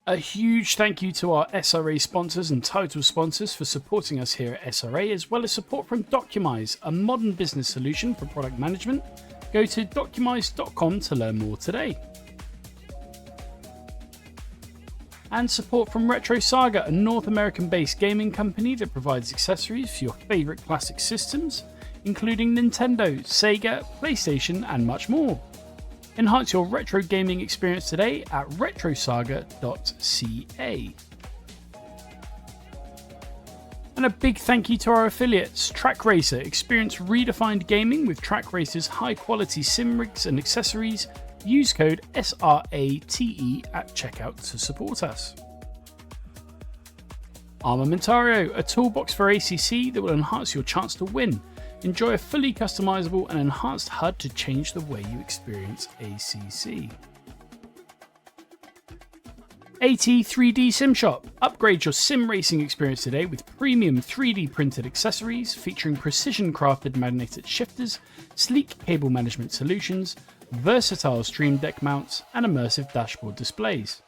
A huge thank you to our SRA sponsors and title sponsors for supporting us here at SRA, as well as support from Documise, a modern business solution for product management. Go to documise.com to learn more today. And support from Retro Saga, a North American-based gaming company that provides accessories for your favourite classic systems, including Nintendo, Sega, PlayStation, and much more. Enhance your retro gaming experience today at retrosaga.ca. And a big thank you to our affiliates, Track Racer. Experience redefined gaming with Track Racer's high-quality sim rigs and accessories. Use code SRATE at checkout to support us. Armamentario, a toolbox for ACC that will enhance your chance to win. Enjoy a fully customizable and enhanced HUD to change the way you experience ACC. AT3D Sim Shop. Upgrade your sim racing experience today with premium 3D printed accessories featuring precision crafted magnetic shifters, sleek cable management solutions, versatile stream deck mounts, and immersive dashboard displays.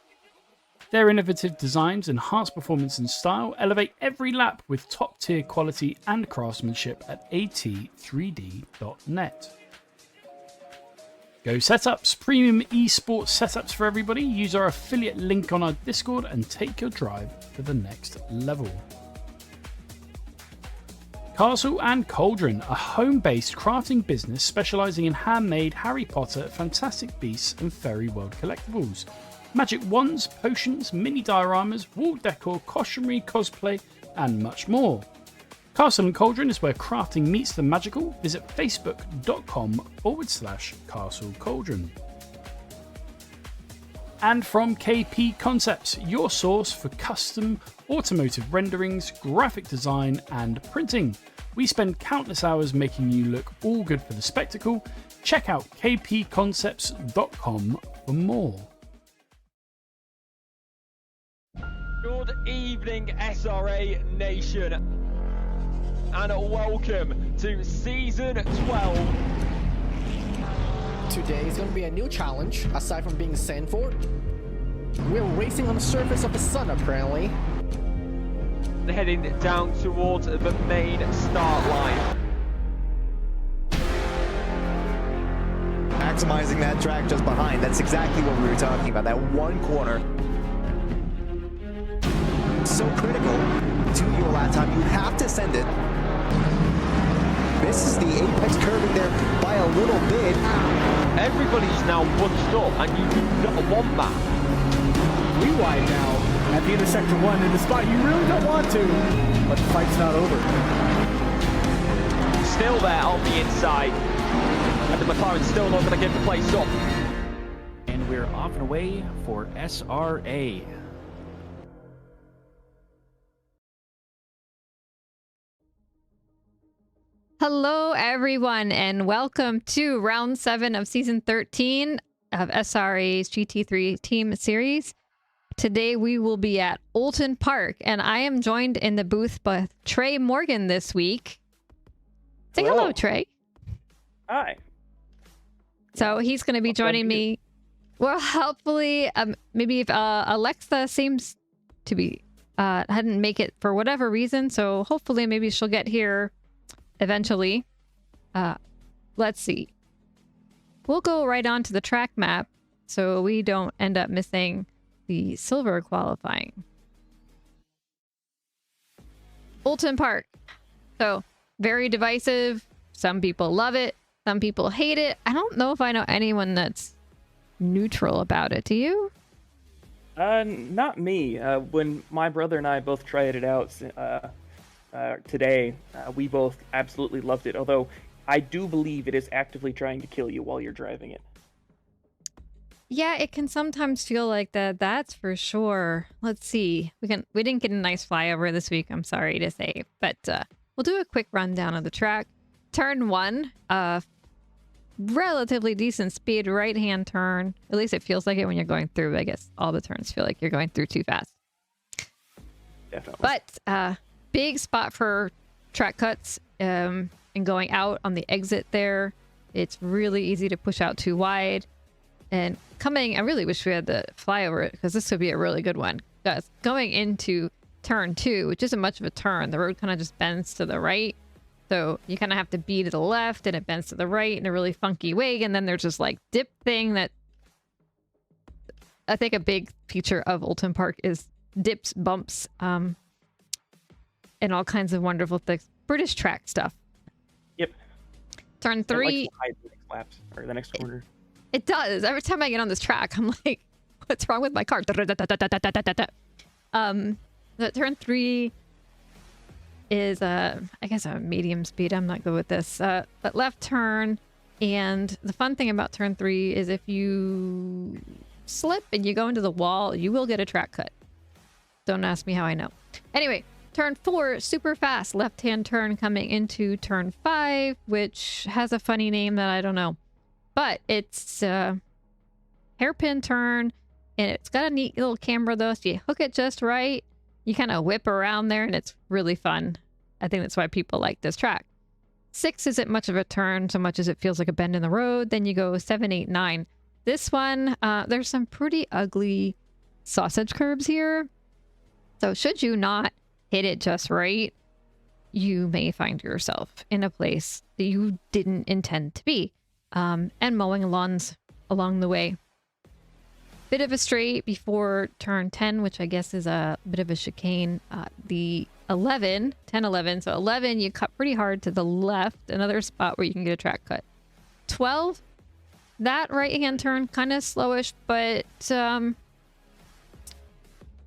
Their innovative designs enhance performance and style, elevate every lap with top-tier quality and craftsmanship at at3d.net. Go Setups, premium esports setups for everybody. Use our affiliate link on our Discord and take your drive to the next level. Castle and Cauldron, a home-based crafting business specialising in handmade Harry Potter, Fantastic Beasts and Fairy World collectibles. Magic wands, potions, mini dioramas, wall decor, costumery, cosplay, and much more. Castle and Cauldron is where crafting meets the magical. Visit facebook.com/Castle Cauldron. And from KP Concepts, your source for custom automotive renderings, graphic design, and printing. We spend countless hours making you look all good for the spectacle. Check out kpconcepts.com for more. Good evening, SRA Nation, and welcome to Season 12. Today is going to be a new challenge, aside from being Sanford. We're racing on the surface of the sun, apparently. Heading down towards the main start line. Maximizing that track just behind, that's exactly what we were talking about, that one corner. So critical to your lap time, you have to send it. This is the apex curving there by a little bit. Everybody's now bunched up and you do not want that. Rewind now at the intersection 1 in the spot you really don't want to, but the fight's not over. Still there on the inside, and the McLaren's still not going to give the place up. And we're off and away for SRA. Hello, everyone, and welcome to round 7 of season 13 of SRA's GT3 Team Series. Today we will be at Oulton Park, and I am joined in the booth by Trey Morgan this week. Say hello, Trey. Hi. So he's going to be joining me. Well, hopefully, maybe if Alexa seems to be hadn't make it for whatever reason, so hopefully maybe she'll get here eventually. Let's see. We'll go right on to the track map so we don't end up missing the silver qualifying. Oulton Park. So, very divisive. Some people love it. Some people hate it. I don't know if I know anyone that's neutral about it. Do you? Not me. When my brother and I both tried it out today, we both absolutely loved it. Although I do believe it is actively trying to kill you while you're driving it. Yeah, it can sometimes feel like that. That's for sure. Let's see. We didn't get a nice flyover this week, I'm sorry to say, but we'll do a quick rundown of the track. Turn 1, relatively decent speed right-hand turn. At least it feels like it when you're going through. I guess all the turns feel like you're going through too fast. Definitely. But big spot for track cuts and going out on the exit there. It's really easy to push out too wide. And I really wish we had the flyover because this would be a really good one. Guys, going into turn 2, which isn't much of a turn, the road kind of just bends to the right. So you kind of have to be to the left and it bends to the right in a really funky way. And then there's this like dip thing that I think a big feature of Oulton Park is dips, bumps, and all kinds of wonderful things. British track stuff. Yep. Turn 3. Hide the next laps or the next corner. It does. Every time I get on this track, I'm like, what's wrong with my car? The turn 3 is I guess a medium speed. I'm not good with this. But left turn, and the fun thing about turn 3 is if you slip and you go into the wall, you will get a track cut. Don't ask me how I know. Anyway, turn 4, super fast left-hand turn coming into turn 5, which has a funny name that I don't know. But it's a hairpin turn, and it's got a neat little camera though, so you hook it just right. You kind of whip around there, and it's really fun. I think that's why people like this track. 6 isn't much of a turn, so much as it feels like a bend in the road. Then you go 7, 8, 9. This one, there's some pretty ugly sausage curbs here. So should you not hit it just right, you may find yourself in a place that you didn't intend to be. And mowing lawns along the way. Bit of a straight before turn 10, which I guess is a bit of a chicane. The 11, 10, 11. So 11, you cut pretty hard to the left. Another spot where you can get a track cut. 12, that right-hand turn, kind of slowish, but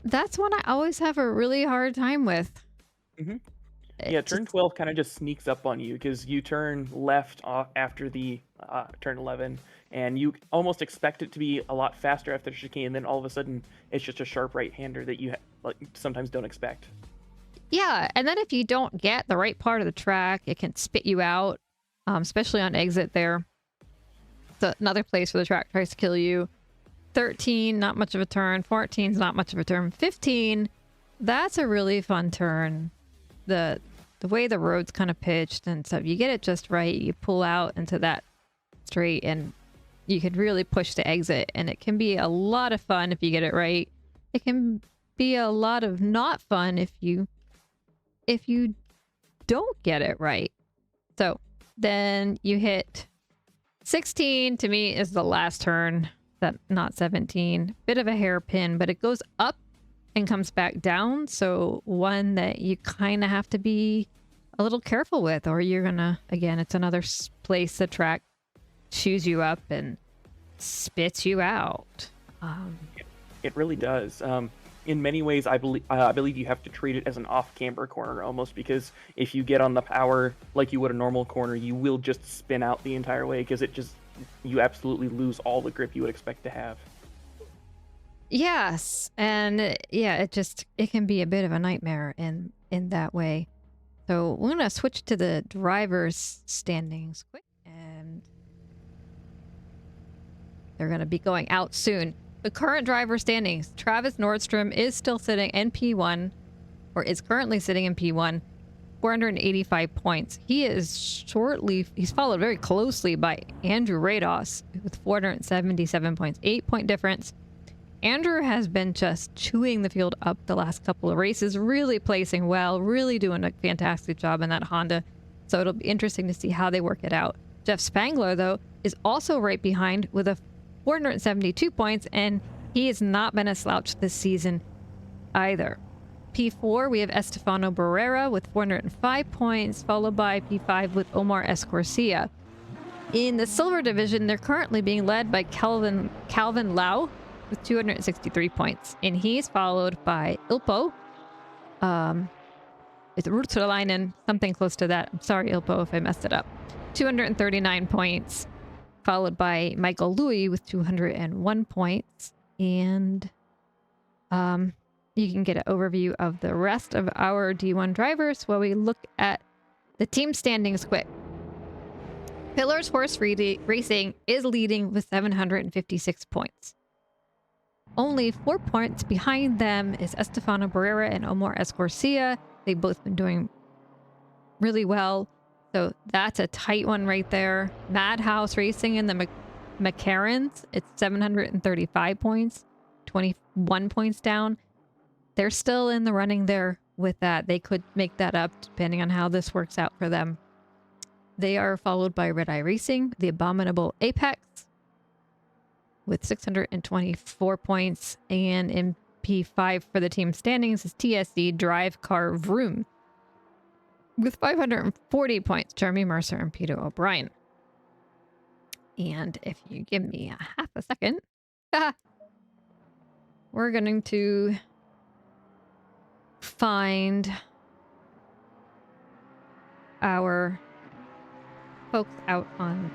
that's one I always have a really hard time with. Mm-hmm. Yeah, turn 12 kind of just sneaks up on you because you turn left off after the turn 11, and you almost expect it to be a lot faster after the chicane, and then all of a sudden it's just a sharp right-hander that you like sometimes don't expect. Yeah, and then if you don't get the right part of the track, it can spit you out, especially on exit there. It's another place where the track tries to kill you. 13, not much of a turn. 14 is not much of a turn. 15, that's a really fun turn. The way the road's kind of pitched and stuff, you get it just right, you pull out into that straight, and you could really push the exit, and it can be a lot of fun if you get it right. It can be a lot of not fun if you don't get it right. So then you hit 16, to me, is the last turn. That not 17. Bit of a hairpin, but it goes up and comes back down. So one that you kind of have to be a little careful with, or you're gonna, again, it's another place the track chews you up and spits you out. It really does. In many ways, I believe you have to treat it as an off-camber corner almost, because if you get on the power like you would a normal corner, you will just spin out the entire way because you absolutely lose all the grip you would expect to have. Yes, and yeah, it can be a bit of a nightmare in that way. So we're gonna switch to the driver's standings quick, and they're gonna be going out soon. The current driver standings: Travis Nordstrom is still sitting in P1, or is currently sitting in P1, 485 points. He's followed very closely by Andrew Rados with 477 points, 8-point difference. Andrew has been just chewing the field up the last couple of races, really placing well, really doing a fantastic job in that Honda. So it'll be interesting to see how they work it out. Jeff Spangler, though, is also right behind with a 472 points, and he has not been a slouch this season either. P4, we have Estefano Barrera with 405 points, followed by P5 with Omar Escorcia. In the silver division, they're currently being led by Calvin Lau with 263 points, and he's followed by Ilpo. It's Ruotsalainen, something close to that. I'm sorry, Ilpo, if I messed it up. 239 points, followed by Michael Louis with 201 points, and you can get an overview of the rest of our D1 drivers while we look at the team standings quick. Pillars Horse Racing is leading with 756 points. Only 4 points behind them is Estefano Barrera and Omar Escorcia. They've both been doing really well. So that's a tight one right there. Madhouse Racing in the McLaren's, it's 735 points, 21 points down. They're still in the running there with that. They could make that up depending on how this works out for them. They are followed by Red Eye Racing, the Abominable Apex, with 624 points, and in P5 for the team standings is TSD Drive Car Vroom with 540 points, Jeremy Mercer and Peter O'Brien. And if you give me a half a second, we're going to find our folks out on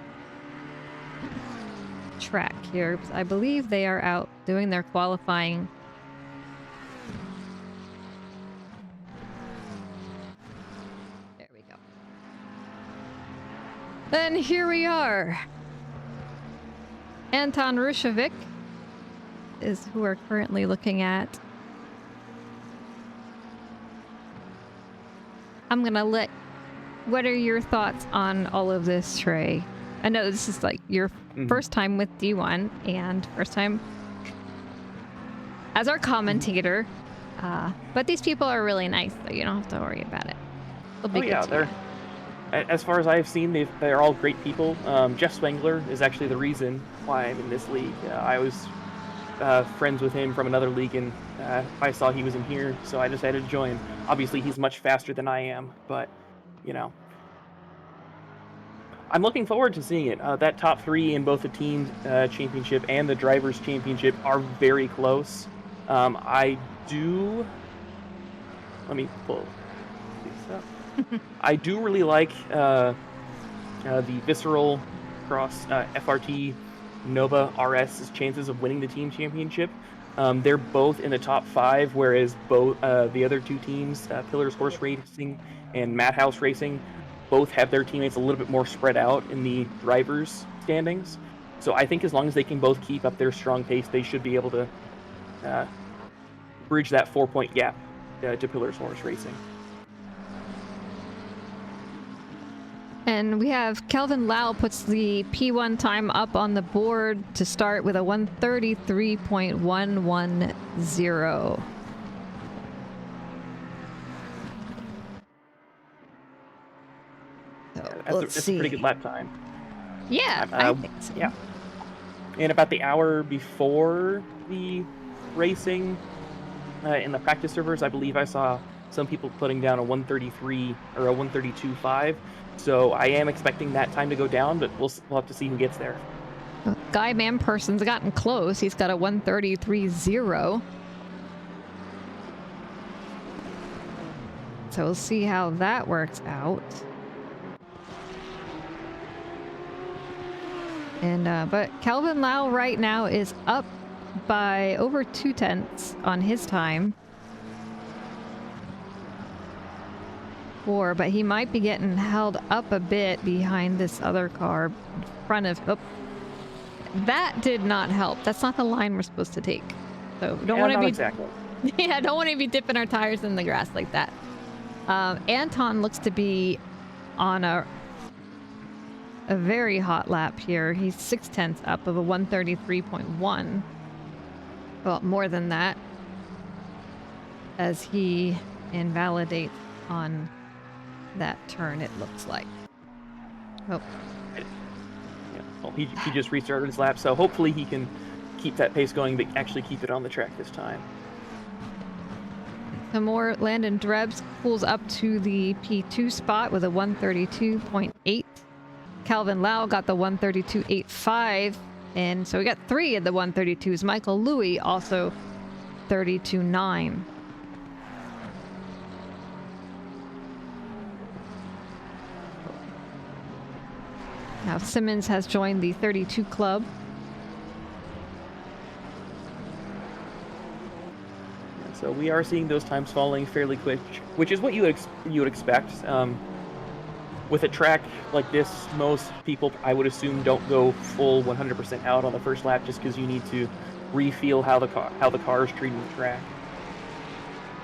track here, because I believe they are out doing their qualifying. There we go. Then here we are. Anton Rushevic is who we're currently looking at. I'm gonna let... What are your thoughts on all of this, Trey? I know this is like your first time with D1 and first time as our commentator, but these people are really nice, so you don't have to worry about it. They'll be good to you. As far as I've seen, they're all great people. Jeff Spengler is actually the reason why I'm in this league. I was friends with him from another league, and I saw he was in here, so I decided to join. Obviously, he's much faster than I am, but, you know. I'm looking forward to seeing it. That top three in both the team championship and the drivers championship are very close. Let me pull this up. I do really like the Visceral Cross FRT Nova RS's chances of winning the team championship. They're both in the top 5, whereas both the other two teams, Pillars Horse Racing and Madhouse Racing, both have their teammates a little bit more spread out in the drivers' standings. So I think as long as they can both keep up their strong pace, they should be able to bridge that 4-point gap to Pillars Horse Racing. And we have Kelvin Lau puts the P1 time up on the board to start with a 133.110. That's a pretty good lap time. Yeah, I think so. Yeah. And about the hour before the racing, in the practice servers, I believe I saw some people putting down a 133 or a 132.5. So I am expecting that time to go down, but we'll have to see who gets there. Guy Manperson's gotten close. He's got a 133.0. So we'll see how that works out. And but Calvin Lau right now is up by over 0.2 on his time. But he might be getting held up a bit behind this other car in front of... Oh, that did not help. That's not the line we're supposed to take. So don't want to be... Exactly. Yeah, don't want to be dipping our tires in the grass like that. Anton looks to be on a very hot lap here. He's 0.6 up of a 133.1. Well, more than that, as he invalidates on that turn, it looks like. Oh. Yeah, well, he just restarted his lap, so hopefully he can keep that pace going, but actually keep it on the track this time. Some more. Landon Drebs pulls up to the P2 spot with a 132.8. Calvin Lau got the 132.85, and so we got 3 of the 132s. Michael Louis also 32.9. Now Simmons has joined the 32 club. So we are seeing those times falling fairly quick, which is what you would expect. With a track like this, most people, I would assume, don't go full 100% out on the first lap just because you need to refeel how the car is treating the track.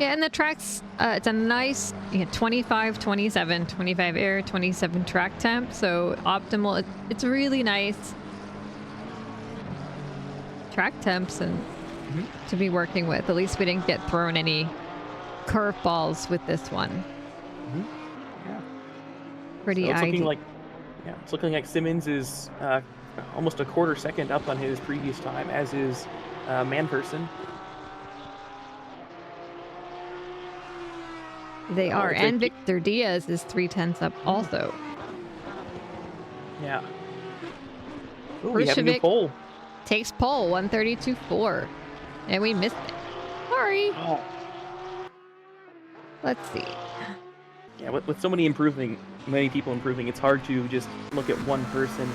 Yeah, and the track's, it's a nice 25, 27, 25 air, 27 track temp, so optimal. It's really nice. track temps and to be working with. At least we didn't get thrown any curveballs with this one. Yeah. Pretty So it's looking ideal. like, it's looking like Simmons is almost a quarter second up on his previous time, as is Manperson. They are, it's a- and Victor Diaz is 3/10 up also. Yeah. Ooh, we have a new Pershevic pole. takes pole 132.4, and we missed it. Sorry. Oh. Let's see. Yeah, with so many people improving, it's hard to just look at one person.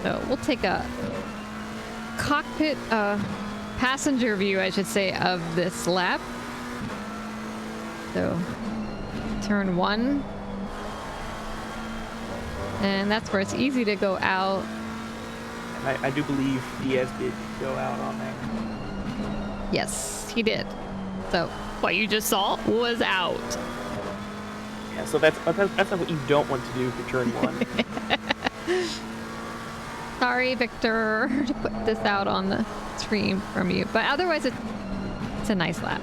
So we'll take a cockpit passenger view, I should say, of this lap. So turn 1. And that's where it's easy to go out. And I do believe Diaz did go out on that. Yes, he did. So what you just saw was out. Yeah, so that's what you don't want to do for turn 1. Sorry, Victor, to put this out on the stream from you. But otherwise, it's a nice lap.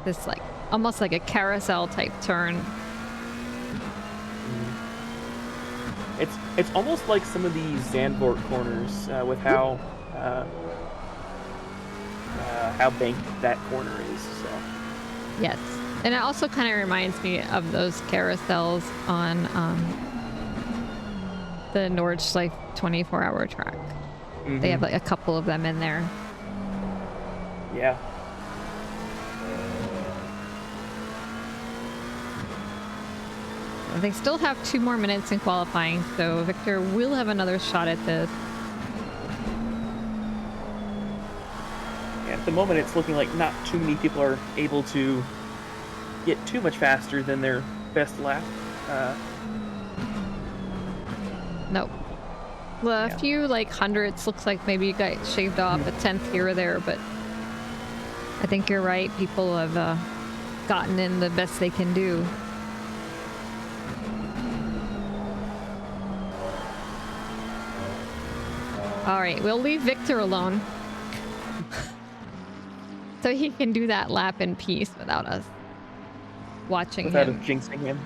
This like almost like a carousel type turn. It's almost like some of these Zandvoort corners with how banked that corner is. So. Yes, and it also kind of reminds me of those carousels on the Nordschleife 24-hour track. They have like a couple of them in there. Yeah. They still have 2 more minutes in qualifying, so Victor will have another shot at this. Yeah, at the moment, it's looking like not too many people are able to get too much faster than their best lap. Nope. Well, a few like hundreds looks like maybe you got shaved off a 10th here or there, but I think you're right. People have gotten in the best they can do. All right, we'll leave Victor alone. So he can do that lap in peace without us watching Without him. us jinxing him.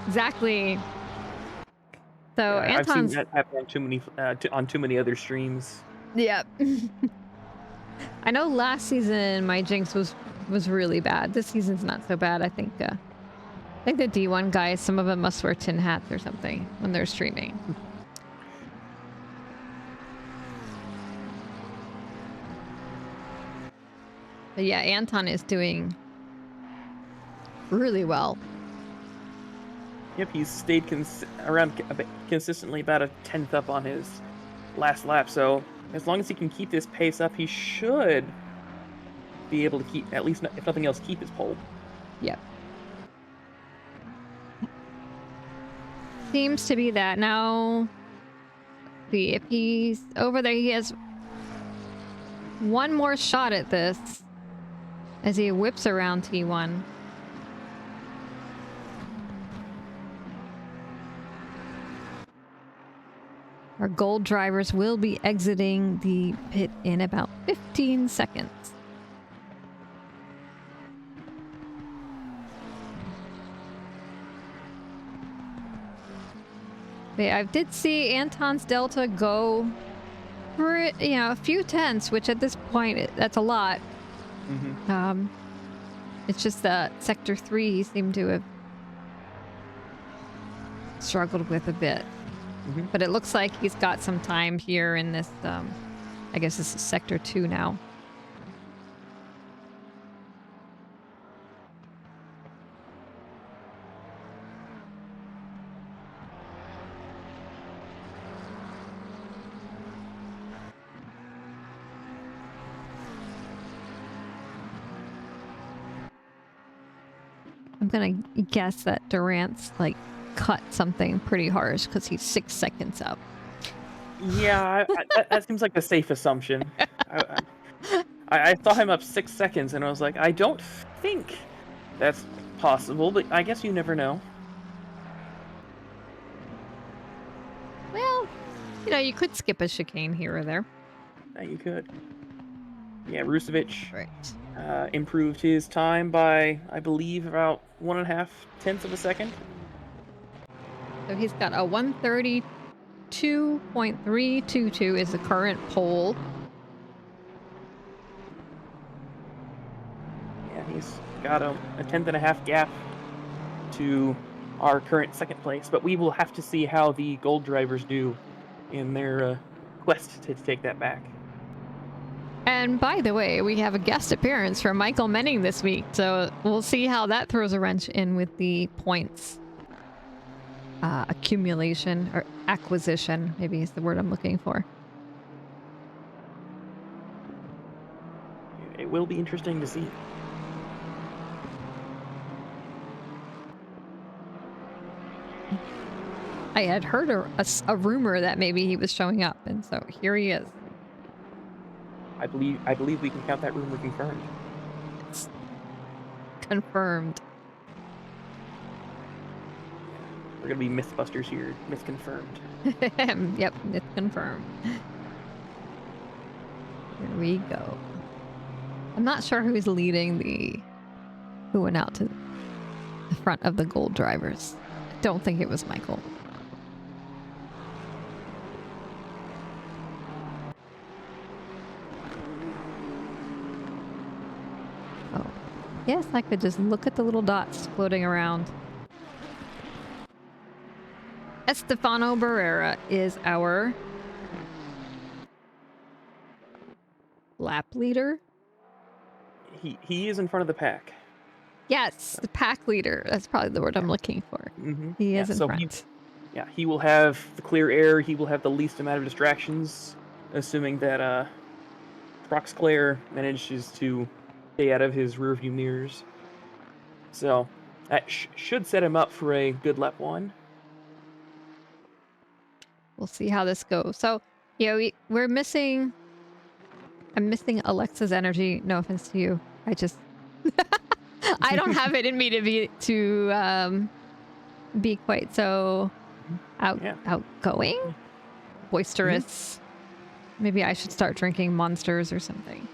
Exactly. So Yeah, I've seen Anton's... that happen on too many other streams. Yep. I know last season my jinx was really bad. This season's not so bad. I think the D1 guys, some of them must wear tin hats or something when they're streaming. But yeah, Anton is doing really well. Yep, he's stayed consistently about a 10th up on his last lap. So as long as he can keep this pace up, he should be able to keep, at least if nothing else, keep his pole. Yep. Seems to be that. Now, see if he's over there. He has one more shot at this as he whips around T1. Our gold drivers will be exiting the pit in about 15 seconds. Yeah, I did see Anton's Delta go for, a few tenths, which at this point, that's a lot. It's just that Sector 3 he seemed to have struggled with a bit. But it looks like he's got some time here in this, I guess this is Sector 2 now. I'm gonna guess that Durant's like cut something pretty harsh because he's 6 seconds up. Yeah, that seems like a safe assumption. I saw him up 6 seconds and I was like, I don't think that's possible, but I guess you never know. You know, you could skip a chicane here or there. Yeah, you could. Yeah, Rusevic Right. improved his time by, I believe, about 1.5 tenths of a second. So he's got a 132.322 is the current pole. Yeah, he's got a 1/10.5 gap to our current second place, but we will have to see how the gold drivers do in their quest to take that back. And by the way, we have a guest appearance from Michael Menning this week, so we'll see how that throws a wrench in with the points accumulation or acquisition, maybe is the word I'm looking for. It will be interesting to see. I had heard a rumor that maybe he was showing up, and so here he is. I believe we can count that rumor confirmed. It's confirmed. We're gonna be Mythbusters here, misconfirmed. Yep, it's confirmed. Here we go. I'm not sure who's leading who went out to the front of the gold drivers. I don't think it was Michael. Oh, yes, I could just look at the little dots floating around. Estefano Barrera is our lap leader. He is in front of the pack. Yes, the pack leader. That's probably the word I'm looking for. Mm-hmm. He is in so front. He will have the clear air. He will have the least amount of distractions, assuming that Troxclair manages to stay out of his rearview mirrors. So that should set him up for a good lap one. We'll see how this goes. So, we're missing... I'm missing Alexa's energy. No offense to you. I just... I don't have it in me to be quite so outgoing, boisterous. Maybe I should start drinking Monsters or something.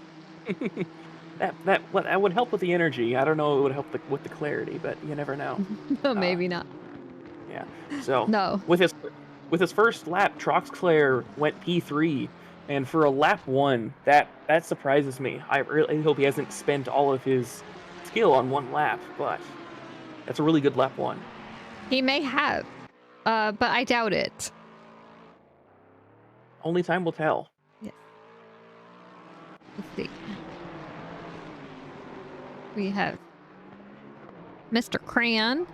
that would help with the energy. I don't know it would help with the clarity, but you never know. No, maybe not. Yeah. So No. With his first lap, Troxclair went P3, and for a lap one, that surprises me. I really hope he hasn't spent all of his skill on one lap, but that's a really good lap one. He may have, but I doubt it. Only time will tell. Yes. Let's see. We have Mr. Crayon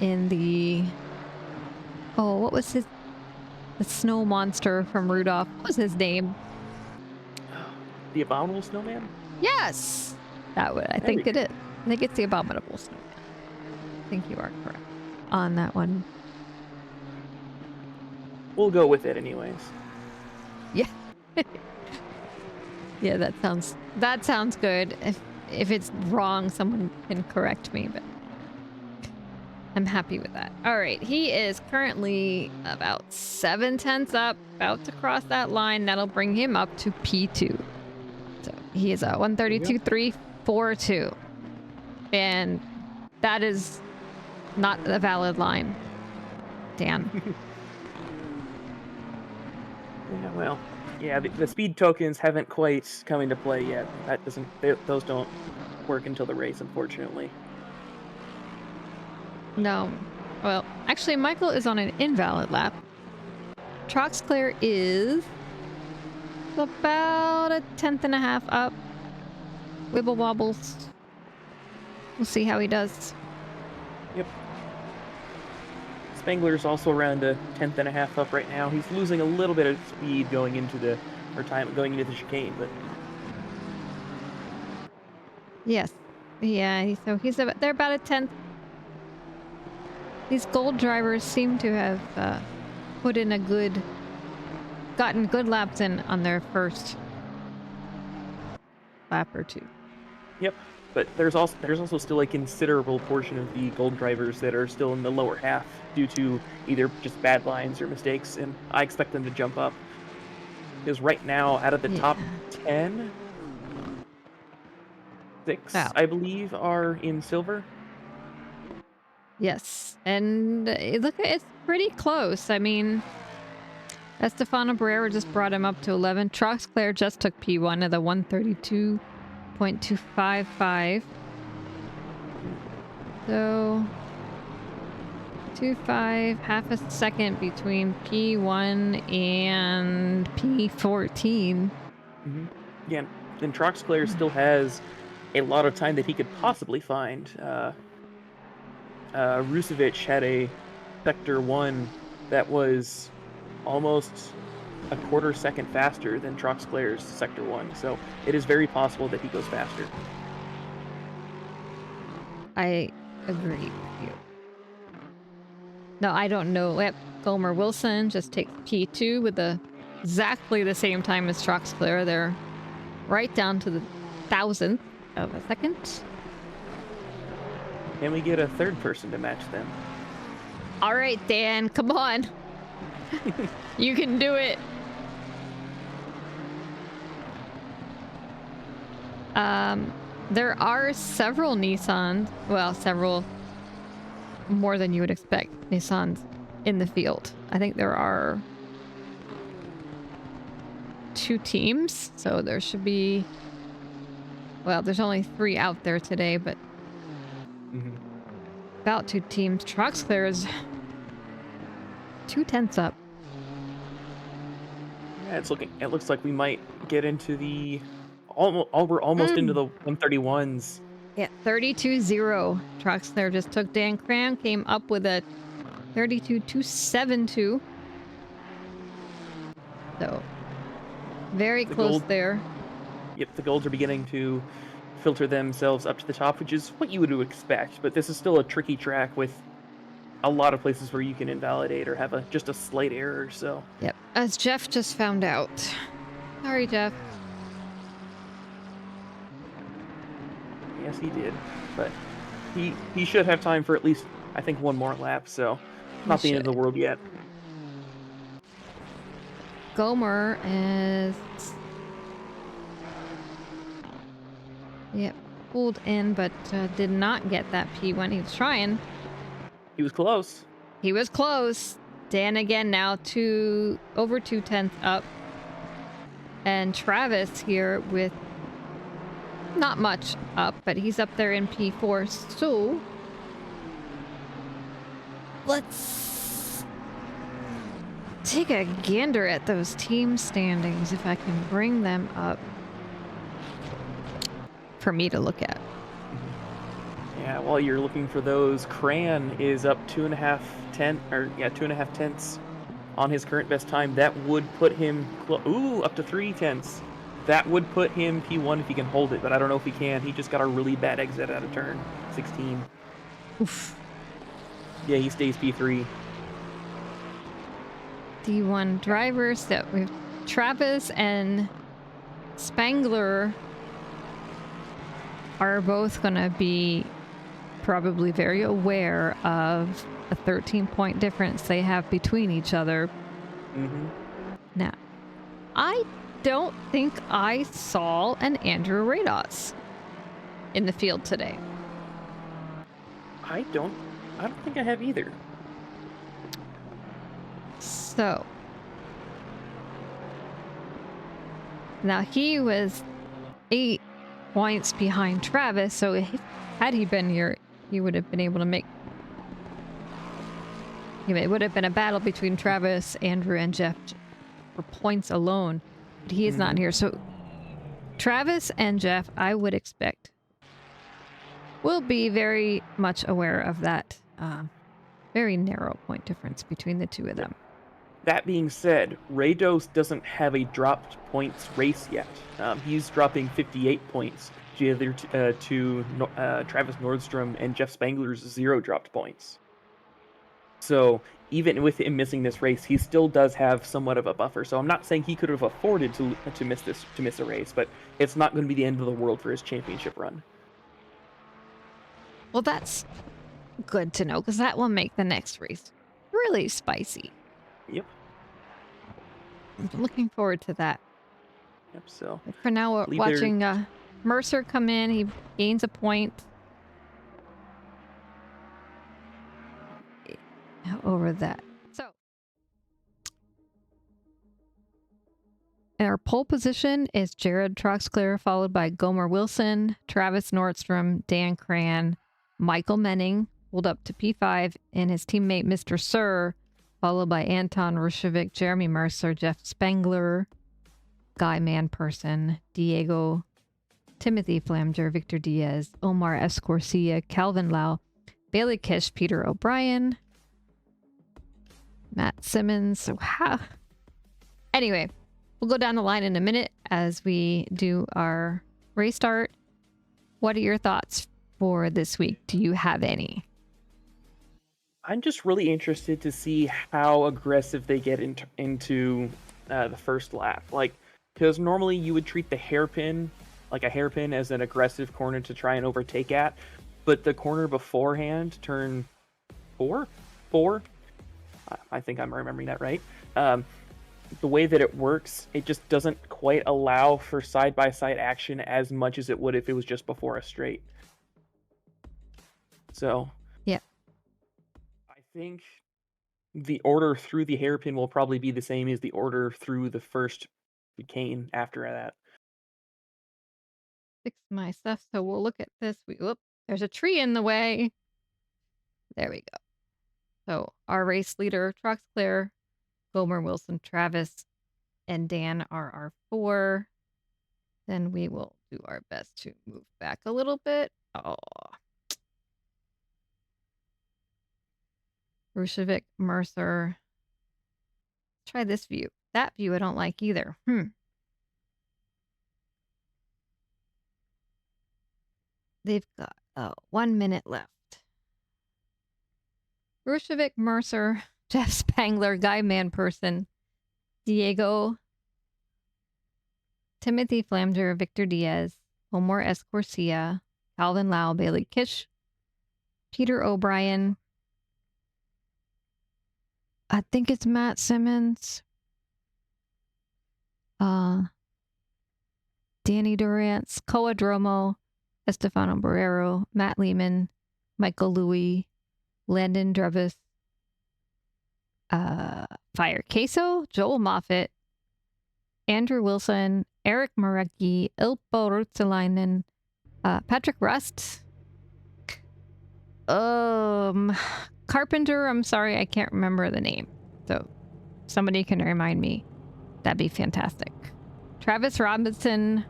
in the... Oh, what was the snow monster from Rudolph? What was his name? The Abominable Snowman? Yes! I think it is. I think it's the Abominable Snowman. I think you are correct on that one. We'll go with it anyways. Yeah. Yeah, that sounds good. If it's wrong, someone can correct me, but I'm happy with that. All right, he is currently about 7 tenths up, about to cross that line. That'll bring him up to P2. So he is a 132.342, and that is not a valid line, Dan. Yeah, well, yeah, the speed tokens haven't quite come into play yet. Those don't work until the race, unfortunately. No. Well, actually, Michael is on an invalid lap. Troxclair is about a 1/10.5 up. Wibble wobbles. We'll see how he does. Yep. Spangler's also around a 1/10.5 up right now. He's losing a little bit of speed going into the chicane, but Yes. Yeah, so they're about a 10th. These gold drivers seem to have put in gotten good laps in on their first lap or two. yep. But there's also still a considerable portion of the gold drivers that are still in the lower half due to either just bad lines or mistakes, and I expect them to jump up. Because right now, out of the top 10, 6, Wow. I believe, are in silver. Yes, and look, it's pretty close. I mean, Estefano Barrera just brought him up to 11. Troxclair just took P1 at the 132.255. So, 2.5, half a second between P1 and P14. Yeah, and Troxclair still has a lot of time that he could possibly find. Rusevic had a Sector 1 that was almost a quarter second faster than Troxclair's Sector 1, so it is very possible that he goes faster. I agree with you. No, I don't know. Yep, Gomer Wilson just takes P2 with exactly the same time as Troxclair. They're right down to the 1,000th of a second. Can we get a third person to match them? All right, Dan, come on. You can do it. There are several Nissans, well, several more than you would expect Nissans in the field. I think there are 2 teams, so there should be, well, there's only 3 out there today, but about 2 teams. Troxclair is 2/10 up. Yeah, it looks like we might get into the we're almost into the 131s. Yeah, 32.0. Troxclair just took Dan Cram, came up with a 32.272. So, very close there. Yep, the golds are beginning to filter themselves up to the top, which is what you would expect, but this is still a tricky track with a lot of places where you can invalidate or have just a slight error, so. Yep, as Jeff just found out. Sorry, Jeff. Yes, he did, but he should have time for at least, I think, one more lap, so not the end of the world yet. Gomer is... Yep, pulled in, but did not get that P1. He was trying. He was close. He was close. Dan again now over 2/10 up. And Travis here with not much up, but he's up there in P4. So let's take a gander at those team standings if I can bring them up for me to look at. Yeah, while you're looking for those, Cran is up 2.5 tenths on his current best time. That would put him up to 3 tenths. That would put him P1 if he can hold it, but I don't know if he can. He just got a really bad exit out of turn 16. Oof. Yeah, he stays P3. D1 drivers that we have Travis and Spangler are both going to be probably very aware of a 13-point difference they have between each other. Now, I don't think I saw an Andrew Rados in the field today. I don't think I have either. So now he was 8 points behind Travis, so had he been here, he would have been able to make... It would have been a battle between Travis, Andrew, and Jeff for points alone. But he is not here. So Travis and Jeff, I would expect, will be very much aware of that very narrow point difference between the two of them. That being said, Rados doesn't have a dropped points race yet. He's dropping 58 points to the other to Travis Nordstrom and Jeff Spangler's 0 dropped points. So even with him missing this race, he still does have somewhat of a buffer. So I'm not saying he could have afforded to miss a race, but it's not going to be the end of the world for his championship run. Well, that's good to know because that will make the next race really spicy. Yep. I'm looking forward to that. Yep. So But for now, we're Believe watching Mercer come in. He gains a point over that. So, in our pole position is Jared Troxclair, followed by Gomer Wilson, Travis Nordstrom, Dan Cran, Michael Menning, pulled up to P5, and his teammate Mr. Sir, followed by Anton Rushevic, Jeremy Mercer, Jeff Spangler, Guy Manperson, Diego, Timothy Flamger, Victor Diaz, Omar Escorcia, Calvin Lau, Bailey Kish, Peter O'Brien, Matt Simmons. So anyway, we'll go down the line in a minute as we do our race start. What are your thoughts for this week? Do you have any? I'm just really interested to see how aggressive they get into the first lap. Like, because normally you would treat the hairpin, like a hairpin, as an aggressive corner to try and overtake at. But the corner beforehand, turn four, I think I'm remembering that right. The way that it works, it just doesn't quite allow for side-by-side action as much as it would if it was just before a straight. So, yeah, I think the order through the hairpin will probably be the same as the order through the first chicane after that. fix my stuff. So we'll look at this. Whoop, there's a tree in the way. There we go. So our race leader, Troxclair, Gomer, Wilson, Travis, and Dan are our 4. Then we will do our best to move back a little bit. Oh. Rushevic, Mercer. Try this view. That view I don't like either. They've got 1 minute left. Rushevic, Mercer, Jeff Spangler, Guy Manperson, Diego, Timothy Flamger, Victor Diaz, Omar Escorcia, Calvin Lau, Bailey Kish, Peter O'Brien, I think it's Matt Simmons, Danny Durantz, Koa Dromo, Estefano Barrero, Matt Lehman, Michael Louie, Landon Drevis, Fire Queso, Joel Moffitt, Andrew Wilson, Eric Marecki, Ilpo Rutsalainen, Patrick Rust, Carpenter. I'm sorry, I can't remember the name. So somebody can remind me. That'd be fantastic. Travis Robinson,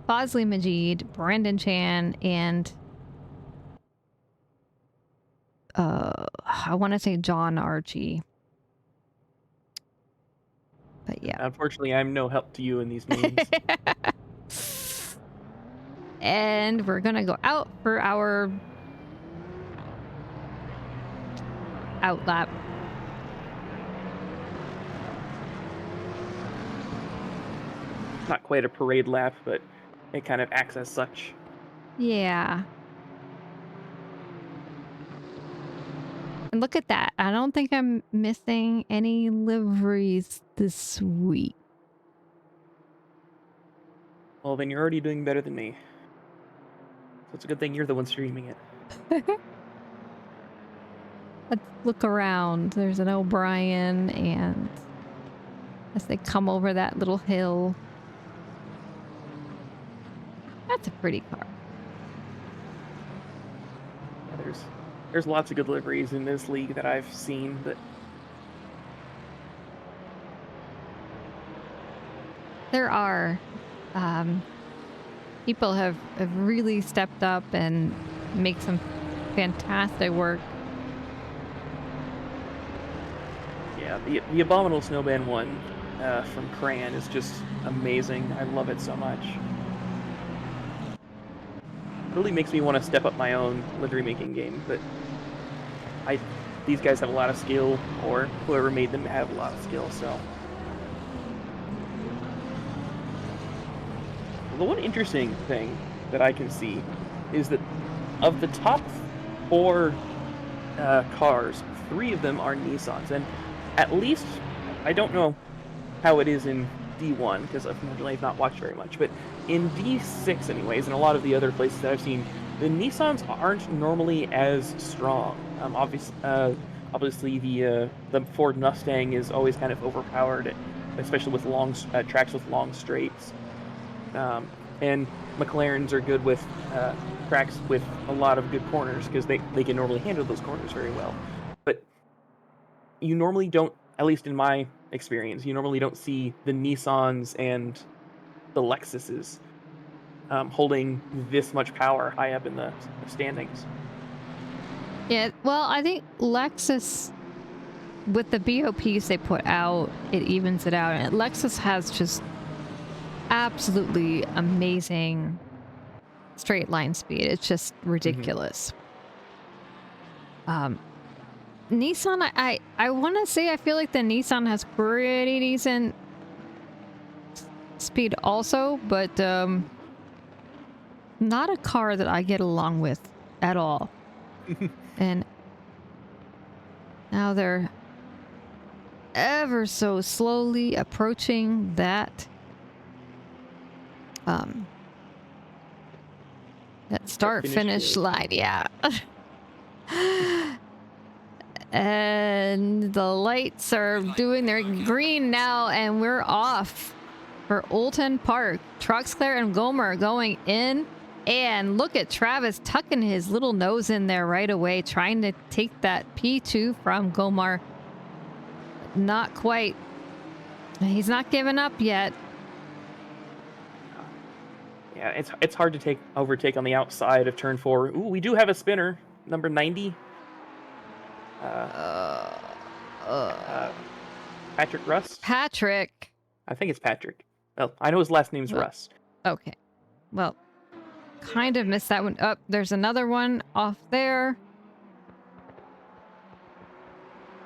Bosley Majid, Brandon Chan, and I want to say John Archie. But yeah. Unfortunately, I'm no help to you in these names. And we're gonna go out for our out lap. Not quite a parade lap, but it kind of acts as such. Yeah. And look at that. I don't think I'm missing any liveries this week. Well, then you're already doing better than me. So it's a good thing you're the one streaming it. Let's look around. There's an O'Brien, and as they come over that little hill. That's a pretty car. Yeah, there's lots of good liveries in this league that I've seen, but there are. People have really stepped up and make some fantastic work. yeah, the Abominable Snowman one from Cran is just amazing. I love it so much. It really makes me want to step up my own livery making game, but these guys have a lot of skill, or whoever made them have a lot of skill, so. The one interesting thing that I can see is that of the top 4 cars, 3 of them are Nissans, and at least, I don't know how it is in D1, because unfortunately I've not watched very much, but in D6 anyways, and a lot of the other places that I've seen, the Nissans aren't normally as strong. Obviously the Ford Mustang is always kind of overpowered, especially with long tracks with long straights. And McLarens are good with tracks with a lot of good corners because they can normally handle those corners very well. But you normally don't, at least in my experience, you normally don't see the Nissans and the Lexuses holding this much power high up in the standings. Yeah, well, I think Lexus, with the BOPs they put out, it evens it out. And Lexus has just absolutely amazing straight line speed. It's just ridiculous. Nissan, I want to say I feel like the Nissan has pretty decent speed also, but not a car that I get along with at all. And now they're ever so slowly approaching that start finish line. Yeah. And the lights are doing their green now, and we're off for Oulton Park. Troxclair and Gomer going in. And look at Travis tucking his little nose in there right away, trying to take that P2 from Gomer. Not quite. He's not giving up yet. Yeah, it's hard to overtake on the outside of turn 4. Ooh, we do have a spinner, number 90. Patrick Russ? Patrick. I think it's Patrick. Well, I know his last name's Russ. Okay. Well, kind of missed that one. Up, there's another one off there.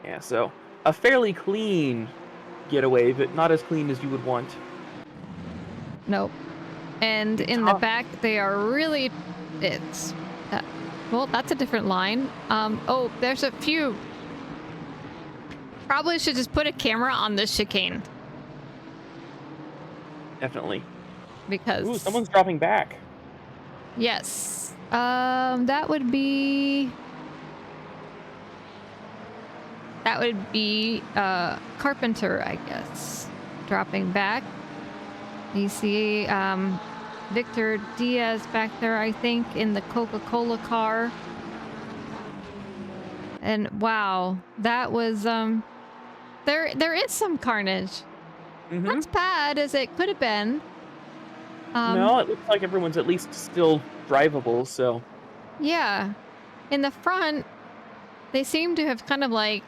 Yeah, so a fairly clean getaway, but not as clean as you would want. Nope. And in the back, they are really... It's... well, that's a different line. Oh, there's a few. Probably should just put a camera on this chicane. Definitely. Because... Ooh, someone's dropping back. Yes. That would be Carpenter, I guess. Dropping back. You see Victor Diaz back there, I think, in the Coca-Cola car. And wow, that was there is some carnage. Not as bad as it could have been. No, it looks like everyone's at least still drivable, so... Yeah. In the front, they seem to have kind of like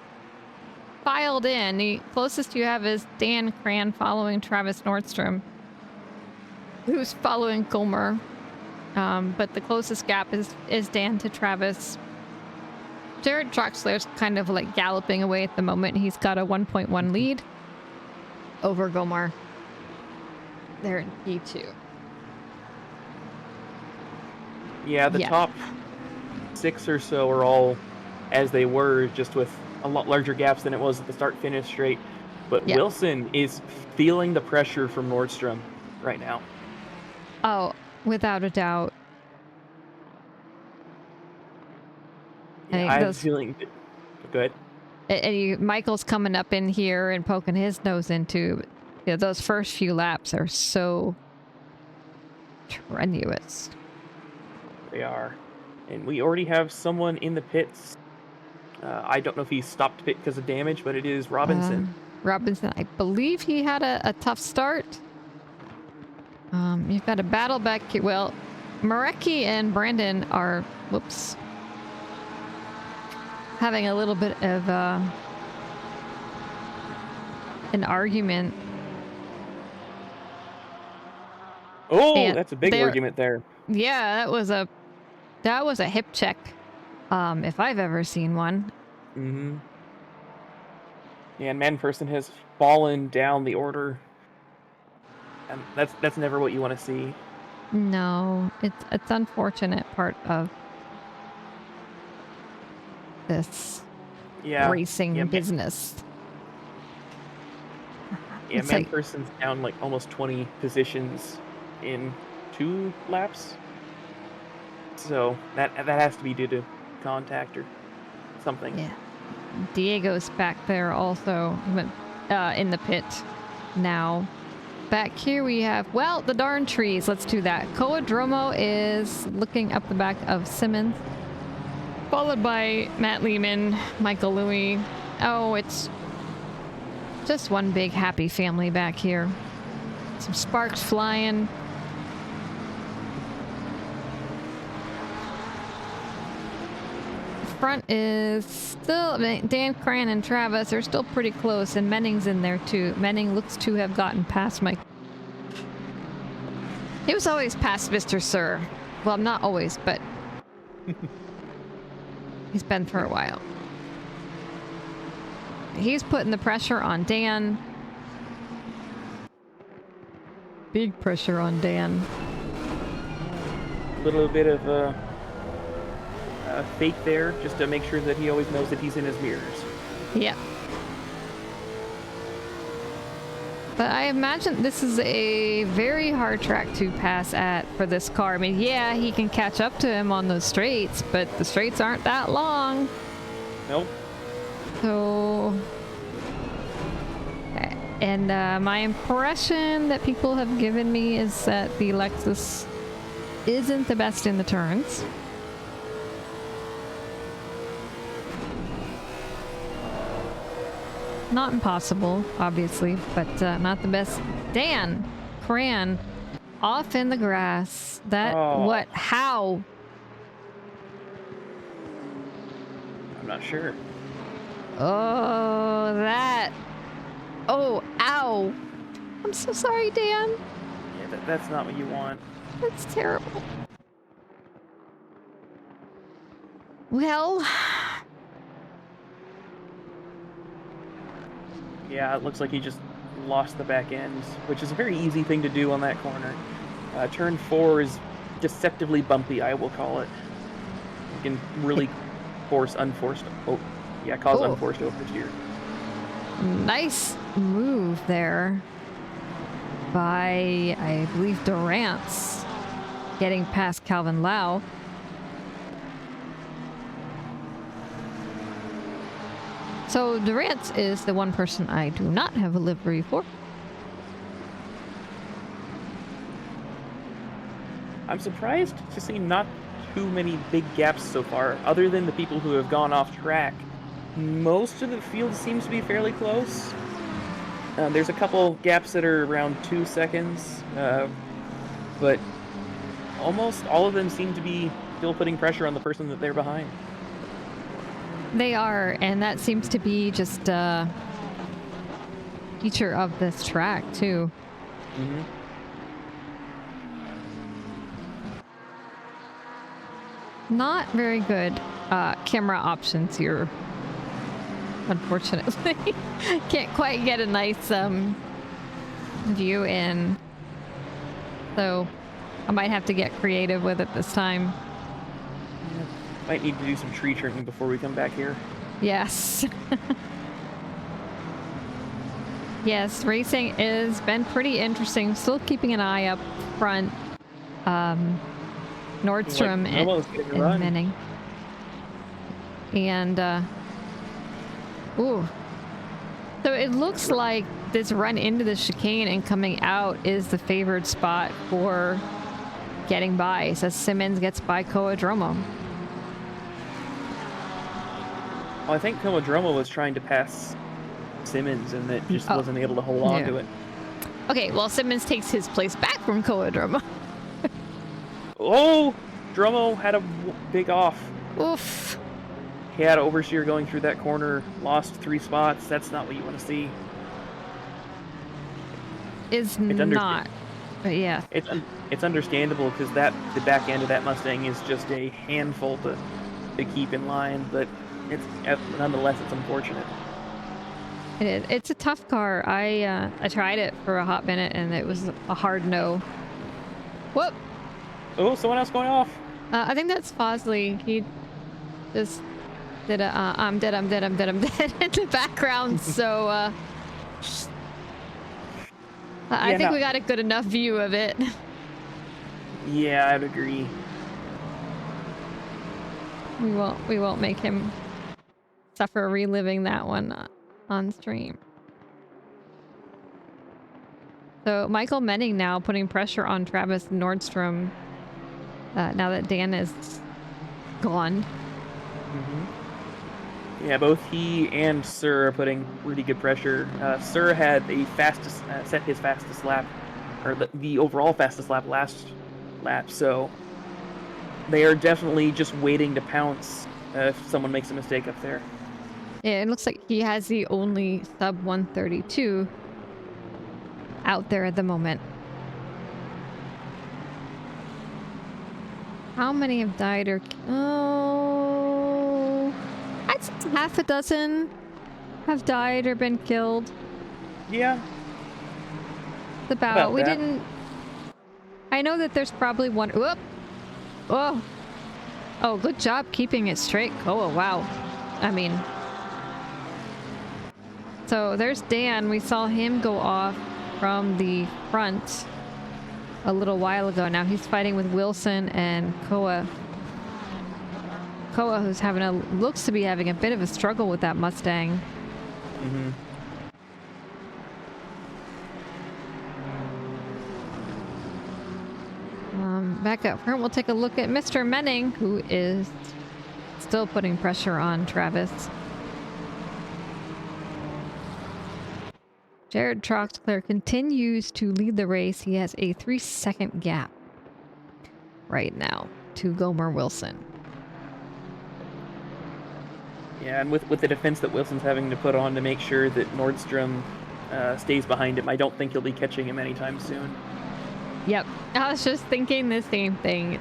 filed in. The closest you have is Dan Cran following Travis Nordstrom, who's following Gomer. But the closest gap is Dan to Travis. Jared Troxler's kind of like galloping away at the moment. He's got a 1.1 lead over Gomer. They're in P2. Yeah, the top 6 or so are all as they were, just with a lot larger gaps than it was at the start-finish straight. But Wilson is feeling the pressure from Nordstrom right now. Oh, without a doubt. Yeah, I'm feeling good. And Michael's coming up in here and poking his nose into... You know, those first few laps are so strenuous. They are. And we already have someone in the pits. I don't know if he stopped pit because of damage, but it is Robinson. Robinson, I believe he had a tough start. You've got a battle back here. Well, Marecki and Brandon are, having a little bit of an argument. Oh, and that's a big argument there. Yeah, that was a hip check, if I've ever seen one. Mm-hmm. Yeah, and McPherson has fallen down the order, and that's never what you want to see. No, it's unfortunate part of this Yeah. racing yeah, business. Yeah, It's like- McPherson's down like almost 20 positions in 2 laps. So that has to be due to contact or something. Yeah. Diego's back there also in the pit now. Back here we have, well, the darn trees. Let's do that. Coadromo is looking up the back of Simmons, followed by Matt Lehman, Michael Louie. Oh, it's just one big happy family back here. Some sparks flying. Front is still Dan Cran and Travis are still pretty close, and Menning's in there too. Menning looks to have gotten past Mike. He was always past Mr. Sir. Well, not always, but he's been for a while. He's putting the pressure on Dan. Big pressure on Dan. A little bit of a fake there, just to make sure that he always knows that he's in his mirrors. Yeah. But I imagine this is a very hard track to pass at for this car. I mean, yeah, he can catch up to him on those straights, but the straights aren't that long. Nope. So... And my impression that people have given me is that the Lexus isn't the best in the turns. Not impossible, obviously, but not the best. Dan Cran off in the grass. That, what, how? I'm not sure. Oh, that. Oh, ow. I'm so sorry, Dan. Yeah, that's not what you want. That's terrible. Well... Yeah, it looks like he just lost the back end, which is a very easy thing to do on that corner. Turn 4 is deceptively bumpy, I will call it. You can really cause unforced oversteer. Nice move there by, I believe, Durant's getting past Calvin Lau. So Durant is the one person I do not have a livery for. I'm surprised to see not too many big gaps so far, other than the people who have gone off track. Most of the field seems to be fairly close. There's a couple gaps that are around 2 seconds, but almost all of them seem to be still putting pressure on the person that they're behind. They are, and that seems to be just a feature of this track, too. Mm-hmm. Not very good camera options here, unfortunately. Can't quite get a nice view in. So I might have to get creative with it this time. Might need to do some tree trimming before we come back here. Yes. Yes, racing has been pretty interesting. Still keeping an eye up front. Nordstrom and Menning. And, ooh. So it looks like this run into the chicane and coming out is the favored spot for getting by. It says Simmons gets by Coadromo. Well, I think Coadromo was trying to pass Simmons and that just wasn't able to hold on to it. Okay, well, Simmons takes his place back from Coadromo. Oh! Dromo had a big off. Oof. He had an oversteer going through that corner, lost 3 spots. That's not what you want to see. Is not. But yeah. It's understandable because the back end of that Mustang is just a handful to keep in line, but nonetheless it's unfortunate. It's a tough car. I tried it for a hot minute and it was a hard no. Whoop. Oh, someone else going off. I think that's Fosley. He just Did I'm dead in the background, so I think we got a good enough view of it. Yeah, I'd agree. We won't make him suffer reliving that one on stream. So Michael Menning now putting pressure on Travis Nordstrom now that Dan is gone. Yeah, both he and Sir are putting really good pressure. Sir had the fastest, set his fastest lap, or the overall fastest lap last lap, so they are definitely just waiting to pounce if someone makes a mistake up there. Yeah, it looks like he has the only sub 132 out there at the moment. How many have died or... Oh... I'd say half a dozen have died or been killed. Yeah. About we that. didn't... I know that there's probably one... Whoop! Oh! Oh, good job keeping it straight. Oh, wow. I mean... So there's Dan. We saw him go off from the front a little while ago. Now he's fighting with Wilson and Koa. Koa, who's having looks to be having a bit of a struggle with that Mustang. Back up front, we'll take a look at Mr. Menning, who is still putting pressure on Travis. Jared Troxler continues to lead the race. He has a 3-second gap right now to Gomer Wilson. Yeah, and with the defense that Wilson's having to put on to make sure that Nordstrom stays behind him, I don't think he'll be catching him anytime soon. Yep, I was just thinking the same thing.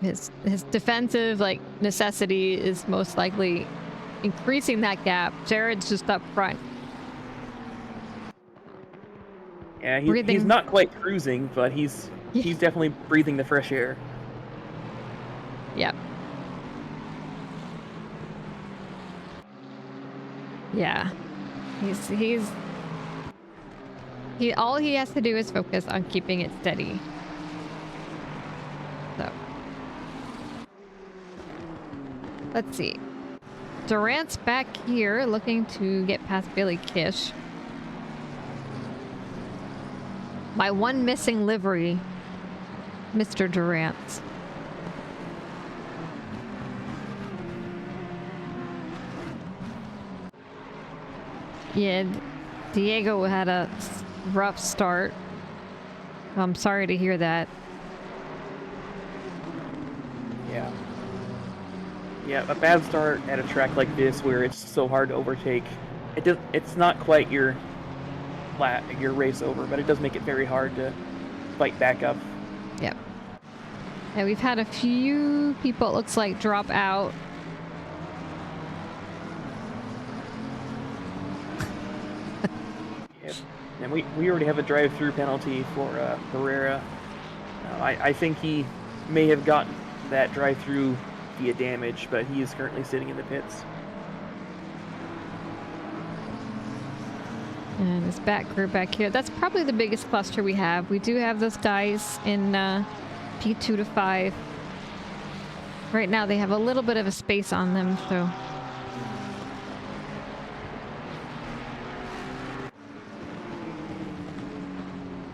It's his defensive necessity is most likely increasing that gap. Jared's just up front. Yeah, he's not quite cruising, but he's definitely breathing the fresh air. Yep. Yeah. All he has to do is focus on keeping it steady. So. Let's see. Durant's back here looking to get past Billy Kish. My one missing livery, Mr. Durant. Yeah, Diego had a rough start. I'm sorry to hear that. Yeah, a bad start at a track like this where it's so hard to overtake. It's not quite your race over, but it does make it very hard to fight back up. Yep. And we've had a few people, it looks like, drop out. Yep. And we already have a drive-through penalty for Herrera. I think he may have gotten that drive-through via damage, but he is currently sitting in the pits. And this back group back here, that's probably the biggest cluster we have. We do have those guys in P2 to 5. Right now they have a little bit of a space on them, so...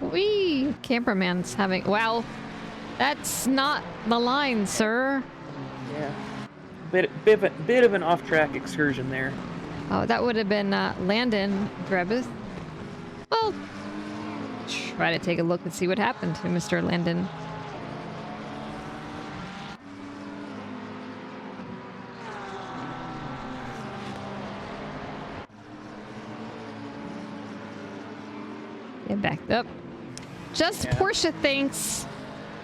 Whee! Camperman's having... Wow! That's not the line, sir! Yeah. Bit of an off-track excursion there. Oh, that would have been Landon Drebus. Well, try to take a look and see what happened to Mr. Landon. Get backed up. Just Porsche thinks.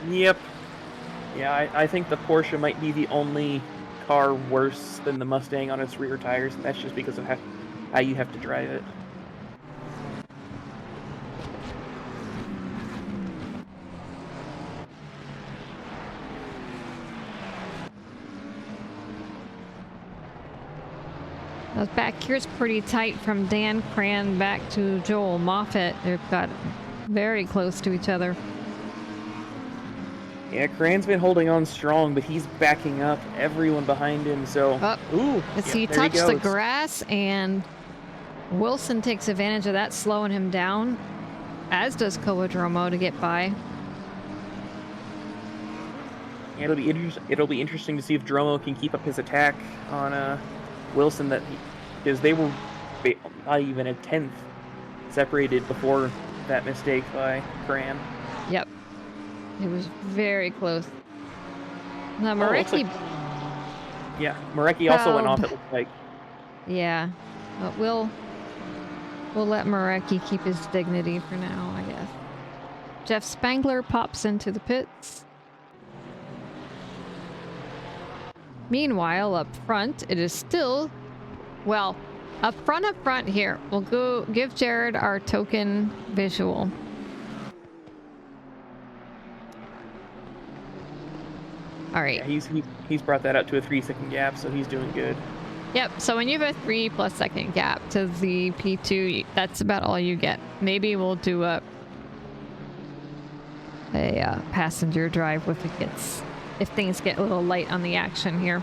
Yep. Yeah, I think the Porsche might be the only car worse than the Mustang on its rear tires, and that's just because of how you have to drive it. Those back here's pretty tight from Dan Cran back to Joel Moffat. They've got very close to each other. Yeah, Cran's been holding on strong, but he's backing up everyone behind him, so... Ooh! Let's yeah, see, there he touch the goes. grass, and Wilson takes advantage of that, slowing him down, as does Kowadromo to get by. Yeah, it'll be interesting to see if Dromo can keep up his attack on Wilson, because they were not even a tenth separated before that mistake by Cran. Yep. It was very close. Now, Oh, it looks Marecki... Yeah, Marecki also went off, it looks like. Yeah. But we'll let Marecki keep his dignity for now, I guess. Jeff Spangler pops into the pits. Meanwhile, up front, it is still... Well, up front here. We'll go give Jared our token visual. All right. Yeah, he's brought that out to a 3-second gap, so he's doing good. Yep. So when you have a 3+ second gap to the P2, that's about all you get. Maybe we'll do a passenger drive if things get a little light on the action here.